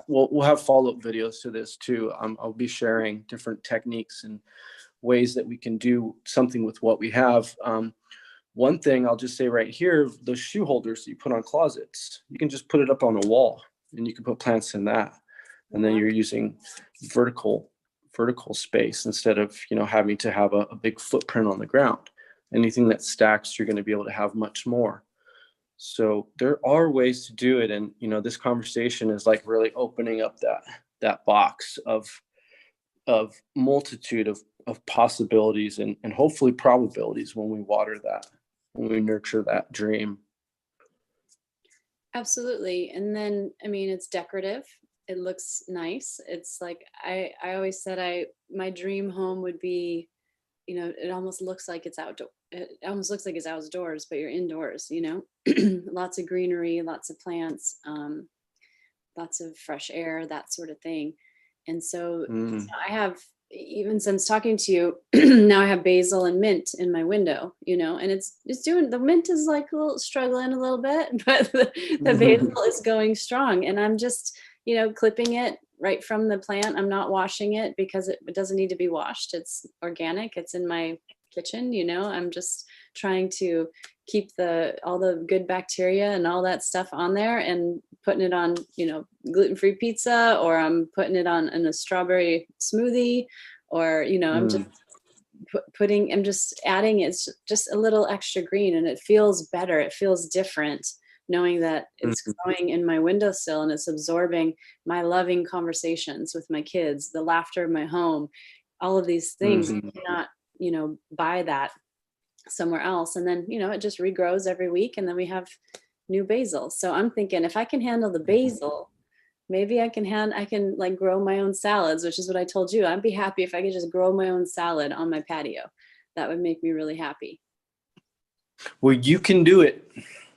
we'll have follow-up videos to this too. I'll be sharing different techniques and ways that we can do something with what we have. One thing I'll just say right here, the shoe holders that you put on closets, you can just put it up on a wall and you can put plants in that. And then you're using vertical space instead of, having to have a big footprint on the ground. Anything that stacks, you're going to be able to have much more. So there are ways to do it. And, this conversation is like really opening up that box of multitude of possibilities and hopefully probabilities when we water that, when we nurture that dream. Absolutely. And then, it's decorative. It looks nice. It's like, I always said my dream home would be, it almost looks like it's outdoor. It almost looks like it's outdoors, but you're indoors, lots of greenery, lots of plants, lots of fresh air, that sort of thing. And so I have, even since talking to you, now I have basil and mint in my window, and it's doing, the mint is like a little struggling a little bit, but the basil is going strong. And I'm just, clipping it right from the plant. I'm not washing it because it doesn't need to be washed. It's organic. It's in my kitchen. I'm just trying to keep all the good bacteria and all that stuff on there, and putting it on, gluten-free pizza, or I'm putting it on in a strawberry smoothie, or, I'm just I'm just adding, it's just a little extra green, and it feels better. It feels different knowing that it's growing in my windowsill and it's absorbing my loving conversations with my kids, the laughter of my home, all of these things. You cannot, buy that somewhere else. And then, it just regrows every week, and then we have new basil. So I'm thinking, if I can handle the basil, maybe I can like grow my own salads, which is what I told you. I'd be happy if I could just grow my own salad on my patio. That would make me really happy. Well, you can do it.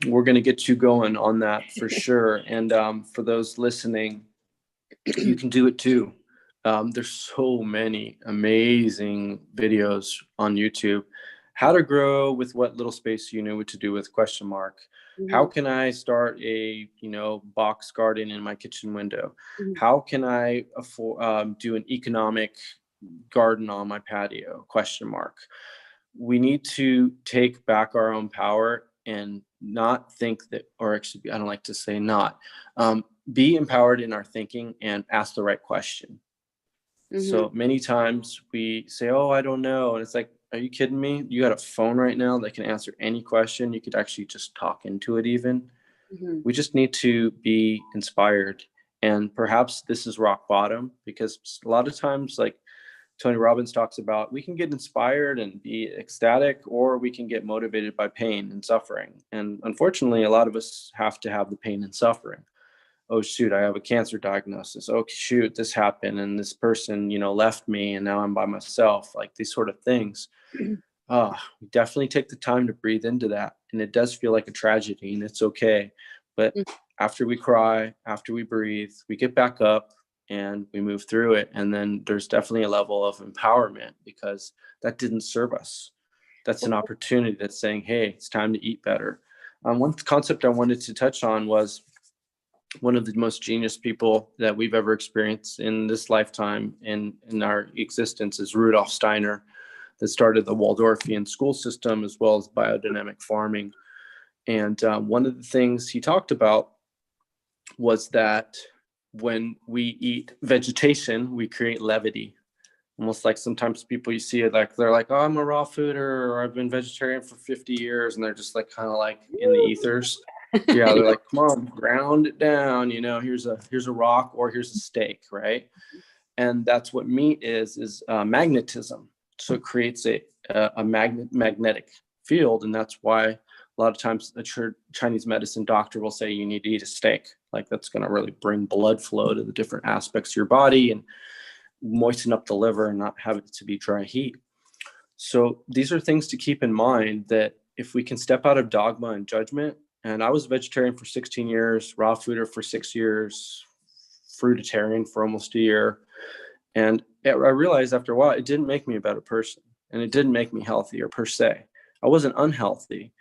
We're going to get you going on that for sure. And for those listening, you can do it too. There's so many amazing videos on YouTube. How to grow with what little space you know what to do with ? How can I start a box garden in my kitchen window? How can I afford do an economic garden on my patio ? We need to take back our own power and not think that, or actually, I don't like to say not, be empowered in our thinking and ask the right question. So many times we say, oh, I don't know. And it's like, are you kidding me? You got a phone right now that can answer any question. You could actually just talk into it even. We just need to be inspired. And perhaps this is rock bottom, because a lot of times, like Tony Robbins talks about, we can get inspired and be ecstatic, or we can get motivated by pain and suffering. And unfortunately, a lot of us have to have the pain and suffering. Oh, shoot, I have a cancer diagnosis. Oh, shoot, this happened. And this person, left me, and now I'm by myself. Like these sort of things. We definitely take the time to breathe into that. And it does feel like a tragedy, and it's okay. But after we cry, after we breathe, we get back up and we move through it. And then there's definitely a level of empowerment, because that didn't serve us. That's an opportunity that's saying, hey, it's time to eat better. One concept I wanted to touch on was one of the most genius people that we've ever experienced in this lifetime in our existence is Rudolf Steiner, that started the Waldorfian school system as well as biodynamic farming. And one of the things he talked about was that when we eat vegetation, we create levity. Almost like sometimes people you see it, like they're like, oh, I'm a raw fooder, or I've been vegetarian for 50 years. And they're just like kind of like in the ethers. Yeah, they're like, come on, ground it down. Here's a rock, or here's a steak, right? And that's what meat is magnetism. So it creates a magnetic field, and that's why a lot of times a Chinese medicine doctor will say you need to eat a steak. Like that's going to really bring blood flow to the different aspects of your body and moisten up the liver and not have it to be dry heat. So these are things to keep in mind, that if we can step out of dogma and judgment. And I was a vegetarian for 16 years, raw fooder for 6 years, fruitarian for almost a year. And I realized after a while, it didn't make me a better person, and it didn't make me healthier per se. I wasn't unhealthy,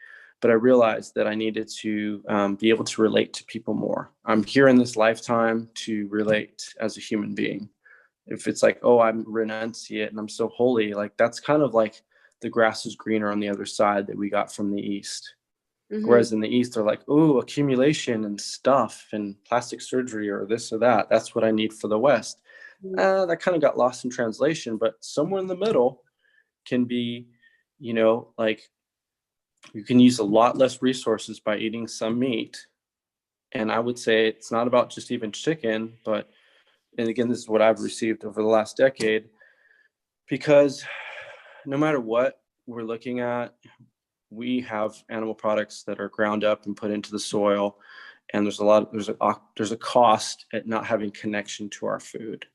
but I realized that I needed to be able to relate to people more. I'm here in this lifetime to relate as a human being. If it's like, oh, I'm renunciate and I'm so holy, like that's kind of like the grass is greener on the other side that we got from the East. Mm-hmm. Whereas in the East, they're like, oh, accumulation and stuff and plastic surgery or this or that. That's what I need for the West. Mm-hmm. That kind of got lost in translation, but somewhere in the middle can be, like you can use a lot less resources by eating some meat. And I would say it's not about just even chicken, but, and again, this is what I've received over the last decade, because no matter what we're looking at, we have animal products that are ground up and put into the soil. And there's a cost at not having connection to our food.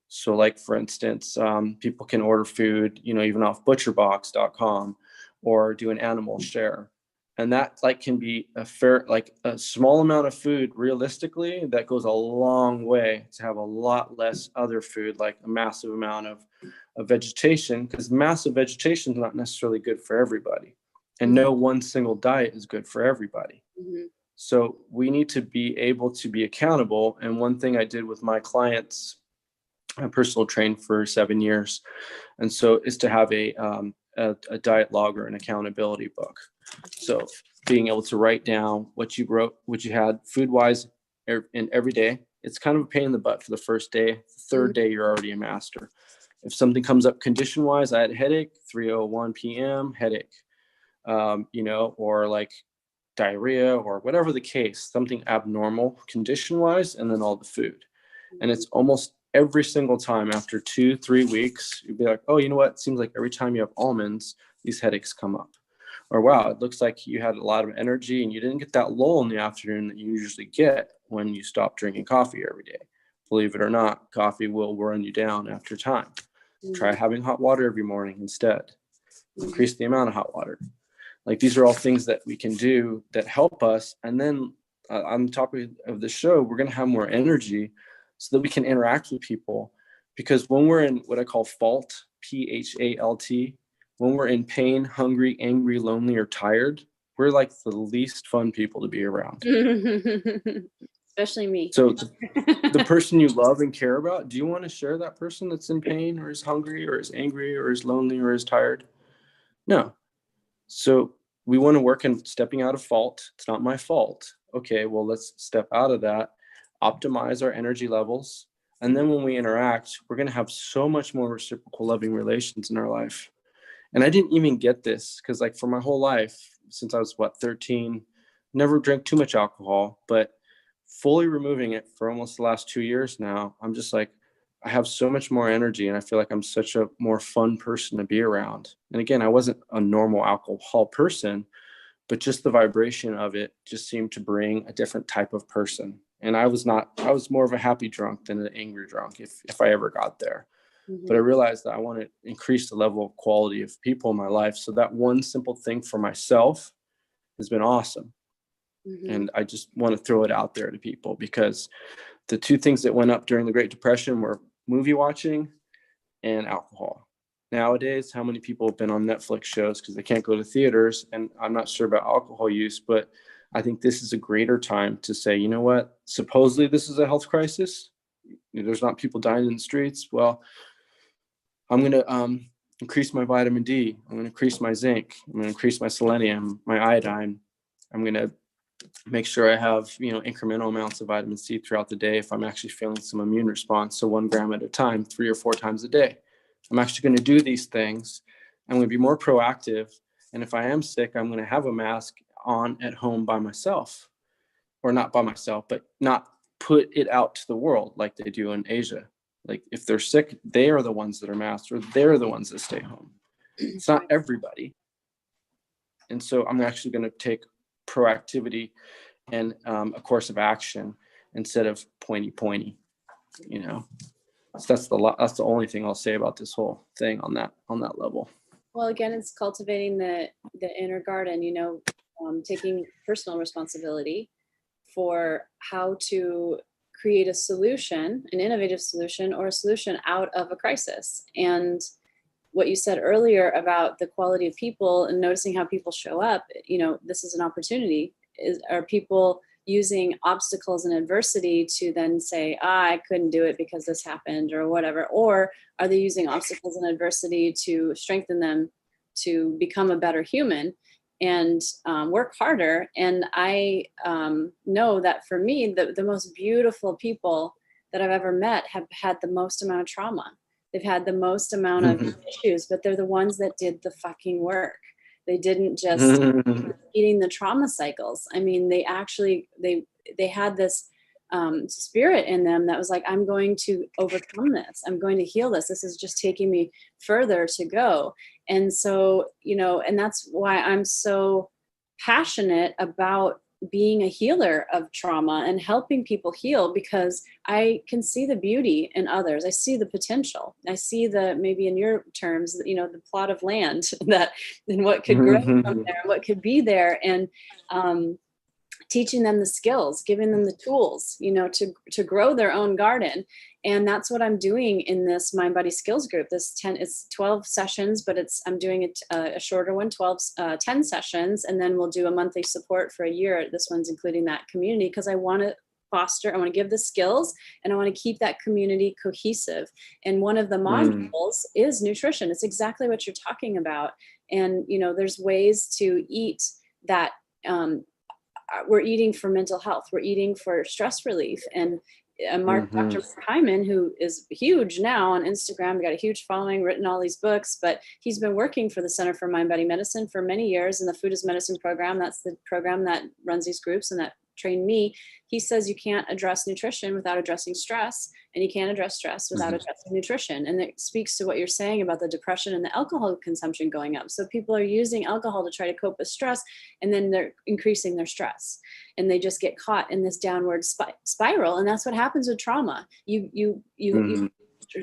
So like, for instance, people can order food, even off butcherbox.com or do an animal share. And that like can be a small amount of food realistically that goes a long way to have a lot less other food, like a massive amount of vegetation, because massive vegetation is not necessarily good for everybody. And no one single diet is good for everybody. Mm-hmm. So we need to be able to be accountable. And one thing I did with my clients, I personal trained for 7 years. And so is to have a diet log or an accountability book. So being able to write down what you wrote, what you had food wise in every day. It's kind of a pain in the butt for the first day. The third day, you're already a master. If something comes up condition wise, I had a headache, 3:01 p.m. headache, or like diarrhea or whatever the case, something abnormal condition wise, and then all the food. And it's almost every single time after 2-3 weeks, you'd be like, oh, you know what? It seems like every time you have almonds, these headaches come up. Or wow, it looks like you had a lot of energy and you didn't get that lull in the afternoon that you usually get when you stop drinking coffee every day. Believe it or not, coffee will run you down after time. Mm-hmm. Try having hot water every morning instead. Increase the amount of hot water. Like these are all things that we can do that help us. And then on the topic of the show, we're going to have more energy so that we can interact with people. Because when we're in what I call fault, PHALT, when we're in pain, hungry, angry, lonely, or tired, we're like the least fun people to be around. Especially me. So the person you love and care about, do you want to share that person that's in pain or is hungry or is angry or is lonely or is tired? No. So we want to work in stepping out of fault. It's not my fault. Okay, well, let's step out of that, optimize our energy levels. And then when we interact, we're going to have so much more reciprocal loving relations in our life. And I didn't even get this because like for my whole life, since I was 13, never drank too much alcohol, but fully removing it for almost the last 2 years now, I'm just like, I have so much more energy and I feel like I'm such a more fun person to be around. And again, I wasn't a normal alcohol person, but just the vibration of it just seemed to bring a different type of person. And I was more of a happy drunk than an angry drunk if I ever got there. Mm-hmm. But I realized that I want to increase the level of quality of people in my life. So that one simple thing for myself has been awesome. Mm-hmm. And I just want to throw it out there to people because the two things that went up during the Great Depression were movie watching and alcohol. Nowadays, how many people have been on Netflix shows because they can't go to theaters? And I'm not sure about alcohol use, but I think this is a greater time to say, you know what? Supposedly this is a health crisis. There's not people dying in the streets. Well, I'm going to increase my vitamin D. I'm going to increase my zinc. I'm going to increase my selenium, my iodine. I'm going to make sure I have, incremental amounts of vitamin C throughout the day if I'm actually feeling some immune response. So 1 gram at a time, 3 or 4 times a day. I'm actually going to do these things. I'm going to be more proactive. And if I am sick, I'm going to have a mask on at home by myself, or not by myself, but not put it out to the world like they do in Asia. Like if they're sick, they are the ones that are masked, or they're the ones that stay home. It's not everybody. And so I'm actually going to take proactivity and a course of action instead of pointy, So that's the only thing I'll say about this whole thing on that level. Well, again, it's cultivating the inner garden, taking personal responsibility for how to create a solution, an innovative solution or a solution out of a crisis. And what you said earlier about the quality of people and noticing how people show up, this is an opportunity. Are people using obstacles and adversity to then say, I couldn't do it because this happened or whatever? Or are they using obstacles and adversity to strengthen them to become a better human and work harder? And I know that for me, the most beautiful people that I've ever met have had the most amount of trauma. They've had the most amount of issues, but they're the ones that did the fucking work. They didn't just eating the trauma cycles. I mean, they actually, they had this spirit in them that was like, I'm going to overcome this. I'm going to heal this. This is just taking me further to go. And so, and that's why I'm so passionate about being a healer of trauma and helping people heal, because I can see the beauty in others. I see the potential. I see maybe in your terms, the plot of land that, and what could grow from there, what could be there. And, teaching them the skills, giving them the tools, to grow their own garden. And that's what I'm doing in this Mind Body Skills group. It's 12 sessions, but I'm doing it a shorter one, 10 sessions. And then we'll do a monthly support for a year. This one's including that community, because I want to give the skills, and I want to keep that community cohesive. And one of the modules is nutrition. It's exactly what you're talking about. And, there's ways to eat that, we're eating for mental health. We're eating for stress relief. And Dr. Mark Hyman, who is huge now on Instagram, got a huge following, written all these books, but he's been working for the Center for Mind Body Medicine for many years in the Food is Medicine program. That's the program that runs these groups and that trained me. He says you can't address nutrition without addressing stress, and you can't address stress without addressing nutrition. And it speaks to what you're saying about the depression and the alcohol consumption going up. So people are using alcohol to try to cope with stress, and then they're increasing their stress, and they just get caught in this downward spiral. And that's what happens with trauma. You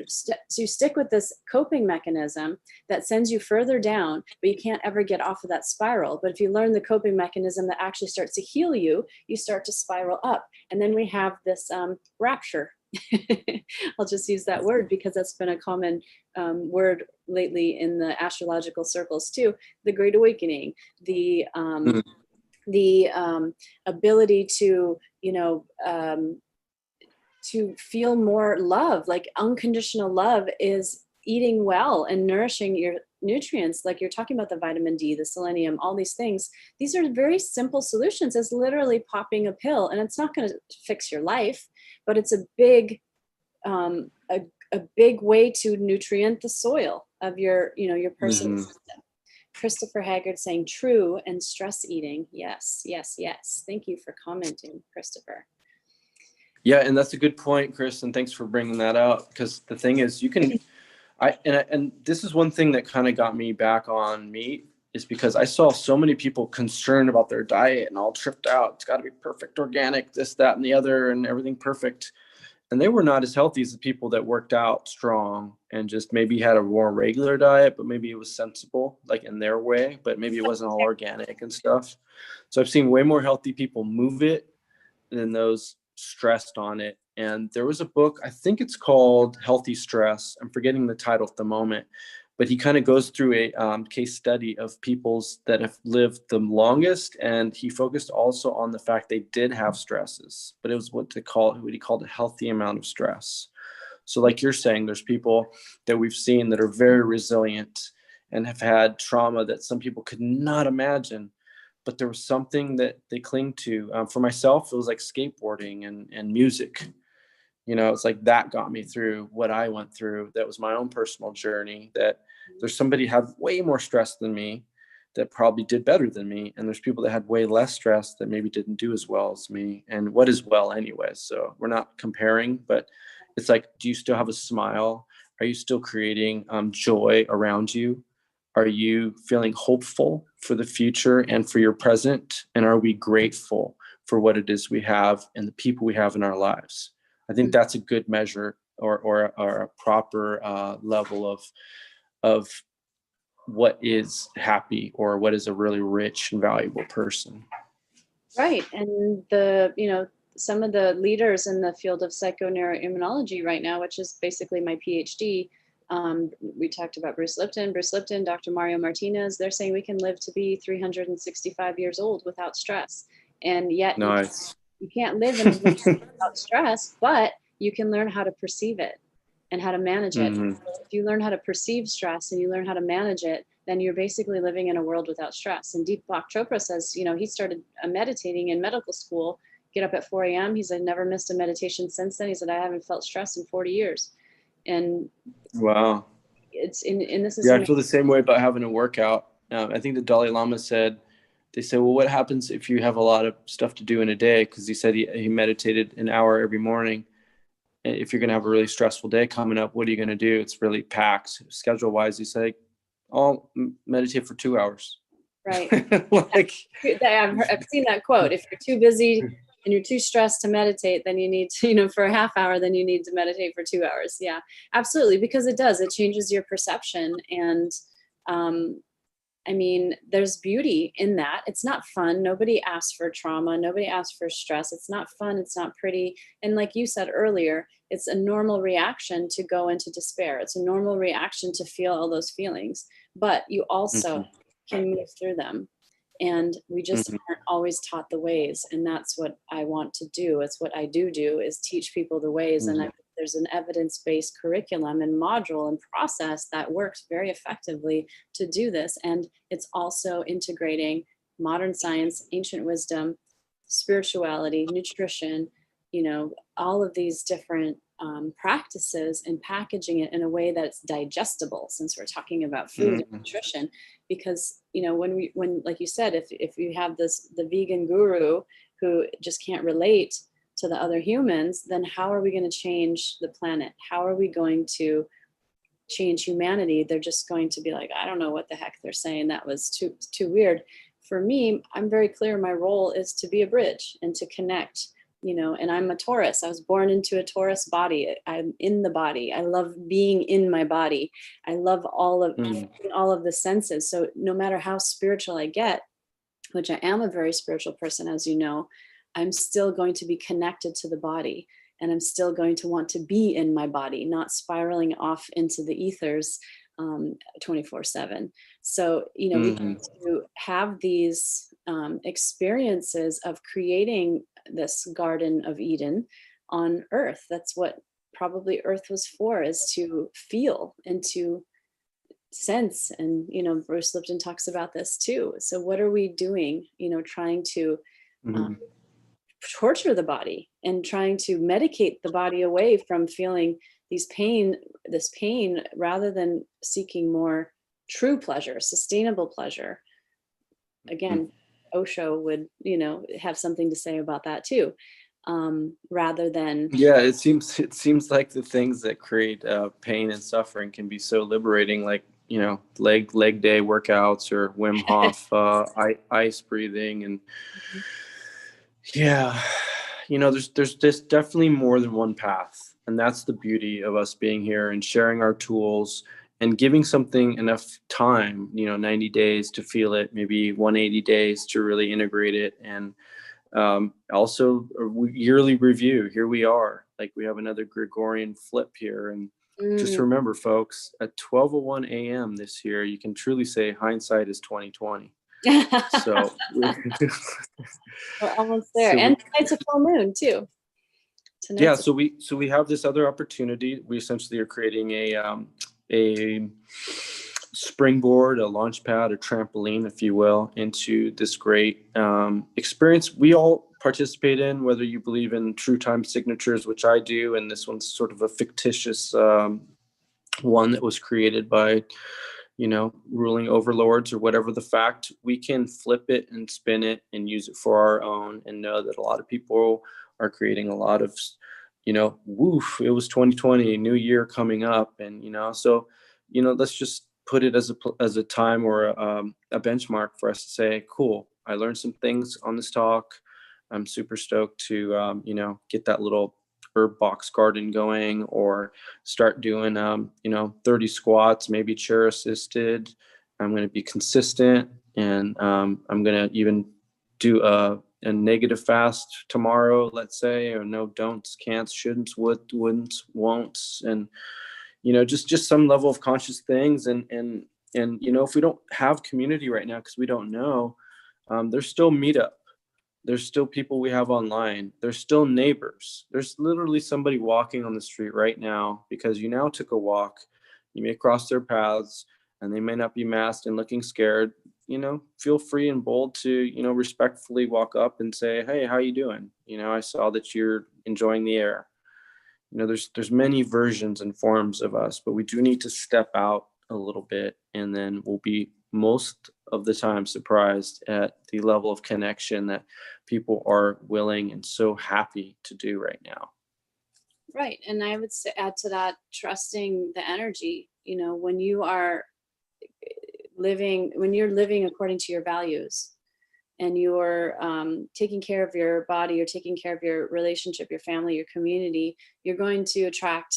stick with this coping mechanism that sends you further down, but you can't ever get off of that spiral. But if you learn the coping mechanism that actually starts to heal you, you start to spiral up. And then we have this rapture. I'll just use that word because that's been a common word lately in the astrological circles too. The Great Awakening, the ability to, to feel more love, like unconditional love is eating well and nourishing your nutrients. Like you're talking about the vitamin D, the selenium, all these things. These are very simple solutions. It's literally popping a pill, and it's not going to fix your life, but it's a big way to nutrient the soil of your personal system. Christopher Haggard saying true, and stress eating. Yes, yes, yes. Thank you for commenting, Christopher. Yeah, and that's a good point, Chris, and thanks for bringing that out, because the thing is, and this is one thing that kind of got me back on meat, is because I saw so many people concerned about their diet and all tripped out. It's got to be perfect, organic, this, that, and the other, and everything perfect. And they were not as healthy as the people that worked out strong and just maybe had a more regular diet, but maybe it was sensible, like in their way, but maybe it wasn't all organic and stuff. So I've seen way more healthy people move it than those stressed on it. And there was a book, I think it's called Healthy Stress. I'm forgetting the title at the moment, but he kind of goes through a case study of people's that have lived the longest. And he focused also on the fact they did have stresses, but it was what he called a healthy amount of stress. So like you're saying, there's people that we've seen that are very resilient and have had trauma that some people could not imagine, but there was something that they cling to. For myself, it was like skateboarding and music. It's like that got me through what I went through. That was my own personal journey, that there's somebody had way more stress than me that probably did better than me. And there's people that had way less stress that maybe didn't do as well as me. And what is well anyway? So we're not comparing, but it's like, do you still have a smile? Are you still creating joy around you? Are you feeling hopeful for the future and for your present? And are we grateful for what it is we have and the people we have in our lives? I think that's a good measure or a proper level of what is happy or what is a really rich and valuable person. Right. And some of the leaders in the field of psychoneuroimmunology right now, which is basically my PhD, We talked about Bruce Lipton, Dr. Mario Martinez. They're saying we can live to be 365 years old without stress. And yet Nice. you can't live in a world without stress, but you can learn how to perceive it and how to manage it. Mm-hmm. If you learn how to perceive stress and you learn how to manage it, then you're basically living in a world without stress. And Deepak Chopra says, you know, he started meditating in medical school, get up at 4 a.m. He said, never missed a meditation since then. He said, I haven't felt stress in 40 years. And Wow. it's in this is. Yeah, I feel the same way about having a workout. I think the Dalai Lama said, they said, well, what happens if you have a lot of stuff to do in a day? Because he said he meditated an hour every morning. And if you're going to have a really stressful day coming up, what are you going to do? It's really packed. Schedule wise, he said, I'll meditate for 2 hours. Right. Like, I've seen that quote. If you're too busy and you're too stressed to meditate, then you need to, you know, for a half hour, then you need to meditate for 2 hours. Yeah, absolutely. Because it changes your perception. And I mean, there's beauty in that. It's not fun. Nobody asks for trauma. Nobody asks for stress. It's not fun. It's not pretty. And like you said earlier, it's a normal reaction to go into despair. It's a normal reaction to feel all those feelings, but you also can move through them. And we just aren't always taught the ways. And that's what I want to do. It's what I do is teach people the ways. And there's an evidence-based curriculum and module and process that works very effectively to do this. And it's also integrating modern science, ancient wisdom, spirituality, nutrition, you know, all of these different practices, and packaging it in a way that it's digestible, since we're talking about food and nutrition. Because, you know, when like you said, if you have the vegan guru who just can't relate to the other humans, then how are we going to change the planet? How are we going to change humanity? They're just going to be like, I don't know what the heck they're saying. That was too weird. For me, I'm very clear. My role is to be a bridge and to connect, you know, and I'm a Taurus. I was born into a Taurus body. I'm in the body. I love being in my body. I love all of the senses. So no matter how spiritual I get, which I am a very spiritual person, as you know, I'm still going to be connected to the body, and I'm still going to want to be in my body, not spiraling off into the ethers 24/7. So, you know, we need to have these experiences of creating this Garden of Eden on Earth. That's what probably Earth was for, is to feel and to sense. And, you know, Bruce Lipton talks about this too. So what are we doing, you know, trying to torture the body and trying to medicate the body away from feeling this pain, rather than seeking more true pleasure, sustainable pleasure? Again, Osho would, you know, have something to say about that too, rather than. Yeah, it seems like the things that create pain and suffering can be so liberating, like, you know, leg day workouts or Wim Hof ice breathing. And yeah, you know, there's just definitely more than one path. And that's the beauty of us being here and sharing our tools and giving something enough time, you know, 90 days to feel it, maybe 180 days to really integrate it. And also a yearly review. Here we are, like we have another Gregorian flip here. And just remember, folks, at 12:01 a.m. this year, you can truly say hindsight is 2020. So we're almost there. So and tonight's a full moon too. So we have this other opportunity. We essentially are creating a springboard, a launch pad, a trampoline, if you will, into this great experience we all participate in, whether you believe in true time signatures, which I do, and this one's sort of a fictitious one that was created by, you know, ruling overlords or whatever the fact. We can flip it and spin it and use it for our own, and know that a lot of people are creating a lot of, you know, woof, it was 2020, new year coming up. And, you know, so, you know, let's just put it as a time or a benchmark for us to say, cool, I learned some things on this talk. I'm super stoked to, you know, get that little herb box garden going, or start doing, you know, 30 squats, maybe chair assisted. I'm going to be consistent, and I'm going to even do a negative fast tomorrow, let's say, or no don'ts, can'ts, shouldn'ts, wouldn't, won'ts. And, just some level of conscious things. And if we don't have community right now, because we don't know, there's still meetup. There's still people we have online. There's still neighbors. There's literally somebody walking on the street right now because you now took a walk. You may cross their paths and they may not be masked and looking scared. Feel free and bold to, respectfully walk up and say, hey, how you doing? I saw that you're enjoying the air. There's many versions and forms of us, but we do need to step out a little bit, and then we'll be most of the time surprised at the level of connection that people are willing and so happy to do right now. Right. And I would say, add to that, trusting the energy, when you're living according to your values, and you're taking care of your body, you're taking care of your relationship, your family, your community, you're going to attract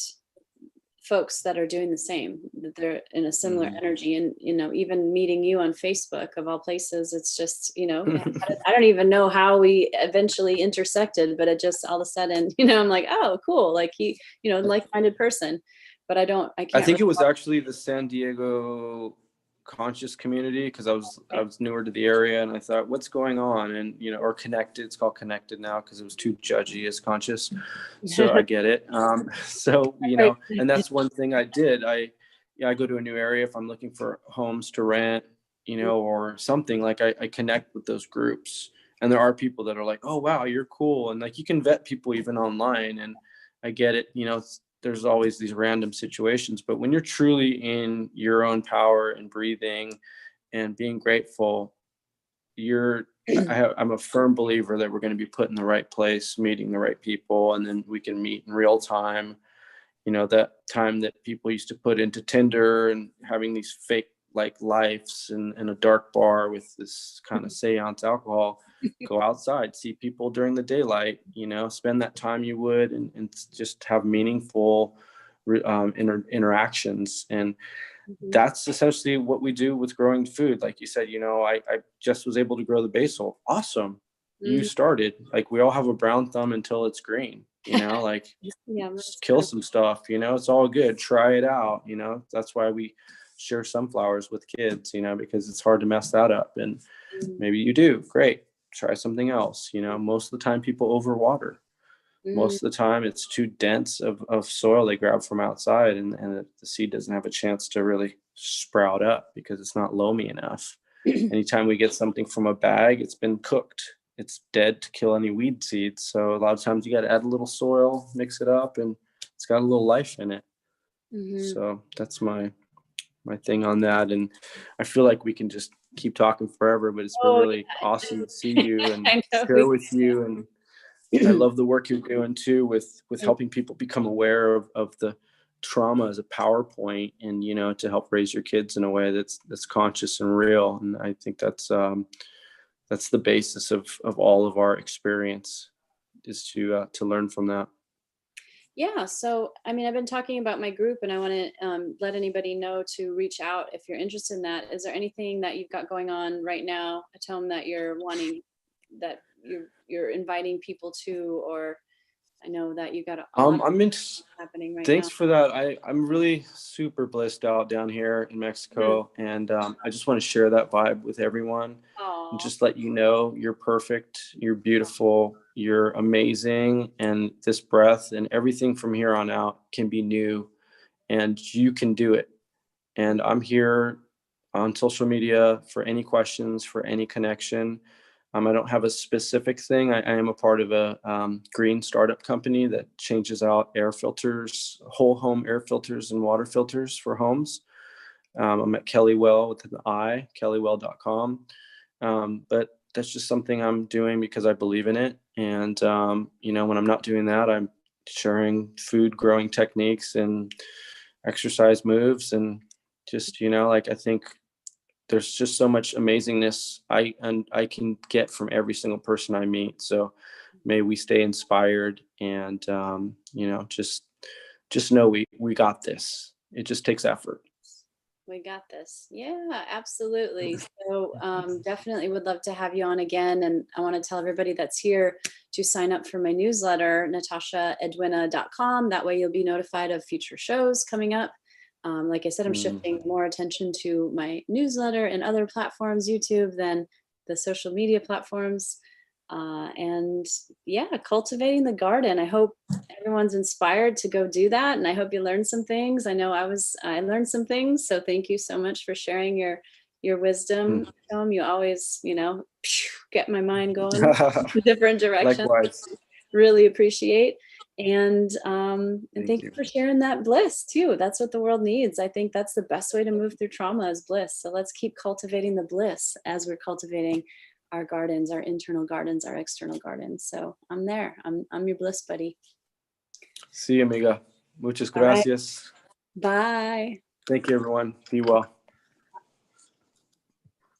folks that are doing the same, that they're in a similar energy. And, even meeting you on Facebook, of all places, it's just, I don't even know how we eventually intersected, but it just all of a sudden, I'm like, oh, cool. Like like-minded person, but I can't. I think it was actually the San Diego conscious community, because I was newer to the area, and I thought, what's going on? And or connected, it's called connected now because it was too judgy as conscious, so I get it. So and that's one thing I did. I go to a new area if I'm looking for homes to rent, or something, like I connect with those groups, and there are people that are like, oh wow, you're cool, and like you can vet people even online, and I get it. There's always these random situations, but when you're truly in your own power and breathing and being grateful, I'm a firm believer that we're going to be put in the right place, meeting the right people, and then we can meet in real time. That time that people used to put into Tinder and having these fake like lives in a dark bar with this kind of seance alcohol, go outside, see people during the daylight, spend that time you would, and just have meaningful interactions. And that's essentially what we do with growing food. Like you said, I just was able to grow the basil. Awesome. You started. Like, we all have a brown thumb until it's green, like kill some stuff, it's all good. Try it out. That's why we share sunflowers with kids, because it's hard to mess that up. And maybe you do. Great. Try something else. Most of the time people overwater. Most of the time it's too dense of soil they grab from outside, and the seed doesn't have a chance to really sprout up because it's not loamy enough. Anytime we get something from a bag, it's been cooked. It's dead to kill any weed seeds. So a lot of times you got to add a little soil, mix it up, and it's got a little life in it. So that's my thing on that. And I feel like we can just keep talking forever, but it's been really awesome to see you and share with you. And I love the work you're doing too with helping people become aware of the trauma as a PowerPoint, and to help raise your kids in a way that's conscious and real. And I think that's the basis of all of our experience, is to learn from that. Yeah. So, I've been talking about my group, and I want to let anybody know to reach out if you're interested in that. Is there anything that you've got going on right now, Atomm, that you're wanting, that you're inviting people to? Or I know that you got a lot happening right thanks now. for that. I'm really super blissed out down here in Mexico, and I just want to share that vibe with everyone. Aww. And just let you know, you're perfect, you're beautiful, you're amazing, and this breath and everything from here on out can be new, and you can do it. And I'm here on social media for any questions, for any connection. I don't have a specific thing. I am a part of a green startup company that changes out air filters, whole home air filters and water filters for homes. I'm at Kellywell with an I, kellywell.com. But that's just something I'm doing because I believe in it. And, when I'm not doing that, I'm sharing food growing techniques and exercise moves. And just, I think there's just so much amazingness I can get from every single person I meet. So may we stay inspired, and, just know we got this. It just takes effort. We got this. Yeah, absolutely. So definitely would love to have you on again. And I want to tell everybody that's here to sign up for my newsletter, natashaedwina.com. That way you'll be notified of future shows coming up. Like I said, I'm shifting more attention to my newsletter and other platforms, YouTube, than the social media platforms. And yeah, cultivating the garden. I hope everyone's inspired to go do that. And I hope you learned some things. I know I learned some things. So thank you so much for sharing your wisdom. Tom, you always, get my mind going in different directions. Likewise. Really appreciate. And thank you for sharing that bliss too. That's what the world needs. I think that's the best way to move through trauma is bliss. So let's keep cultivating the bliss as we're cultivating our gardens, our internal gardens, our external gardens. So I'm there. I'm your bliss buddy. Sí, amiga. Muchas gracias. Right. Bye. Thank you, everyone. Be well.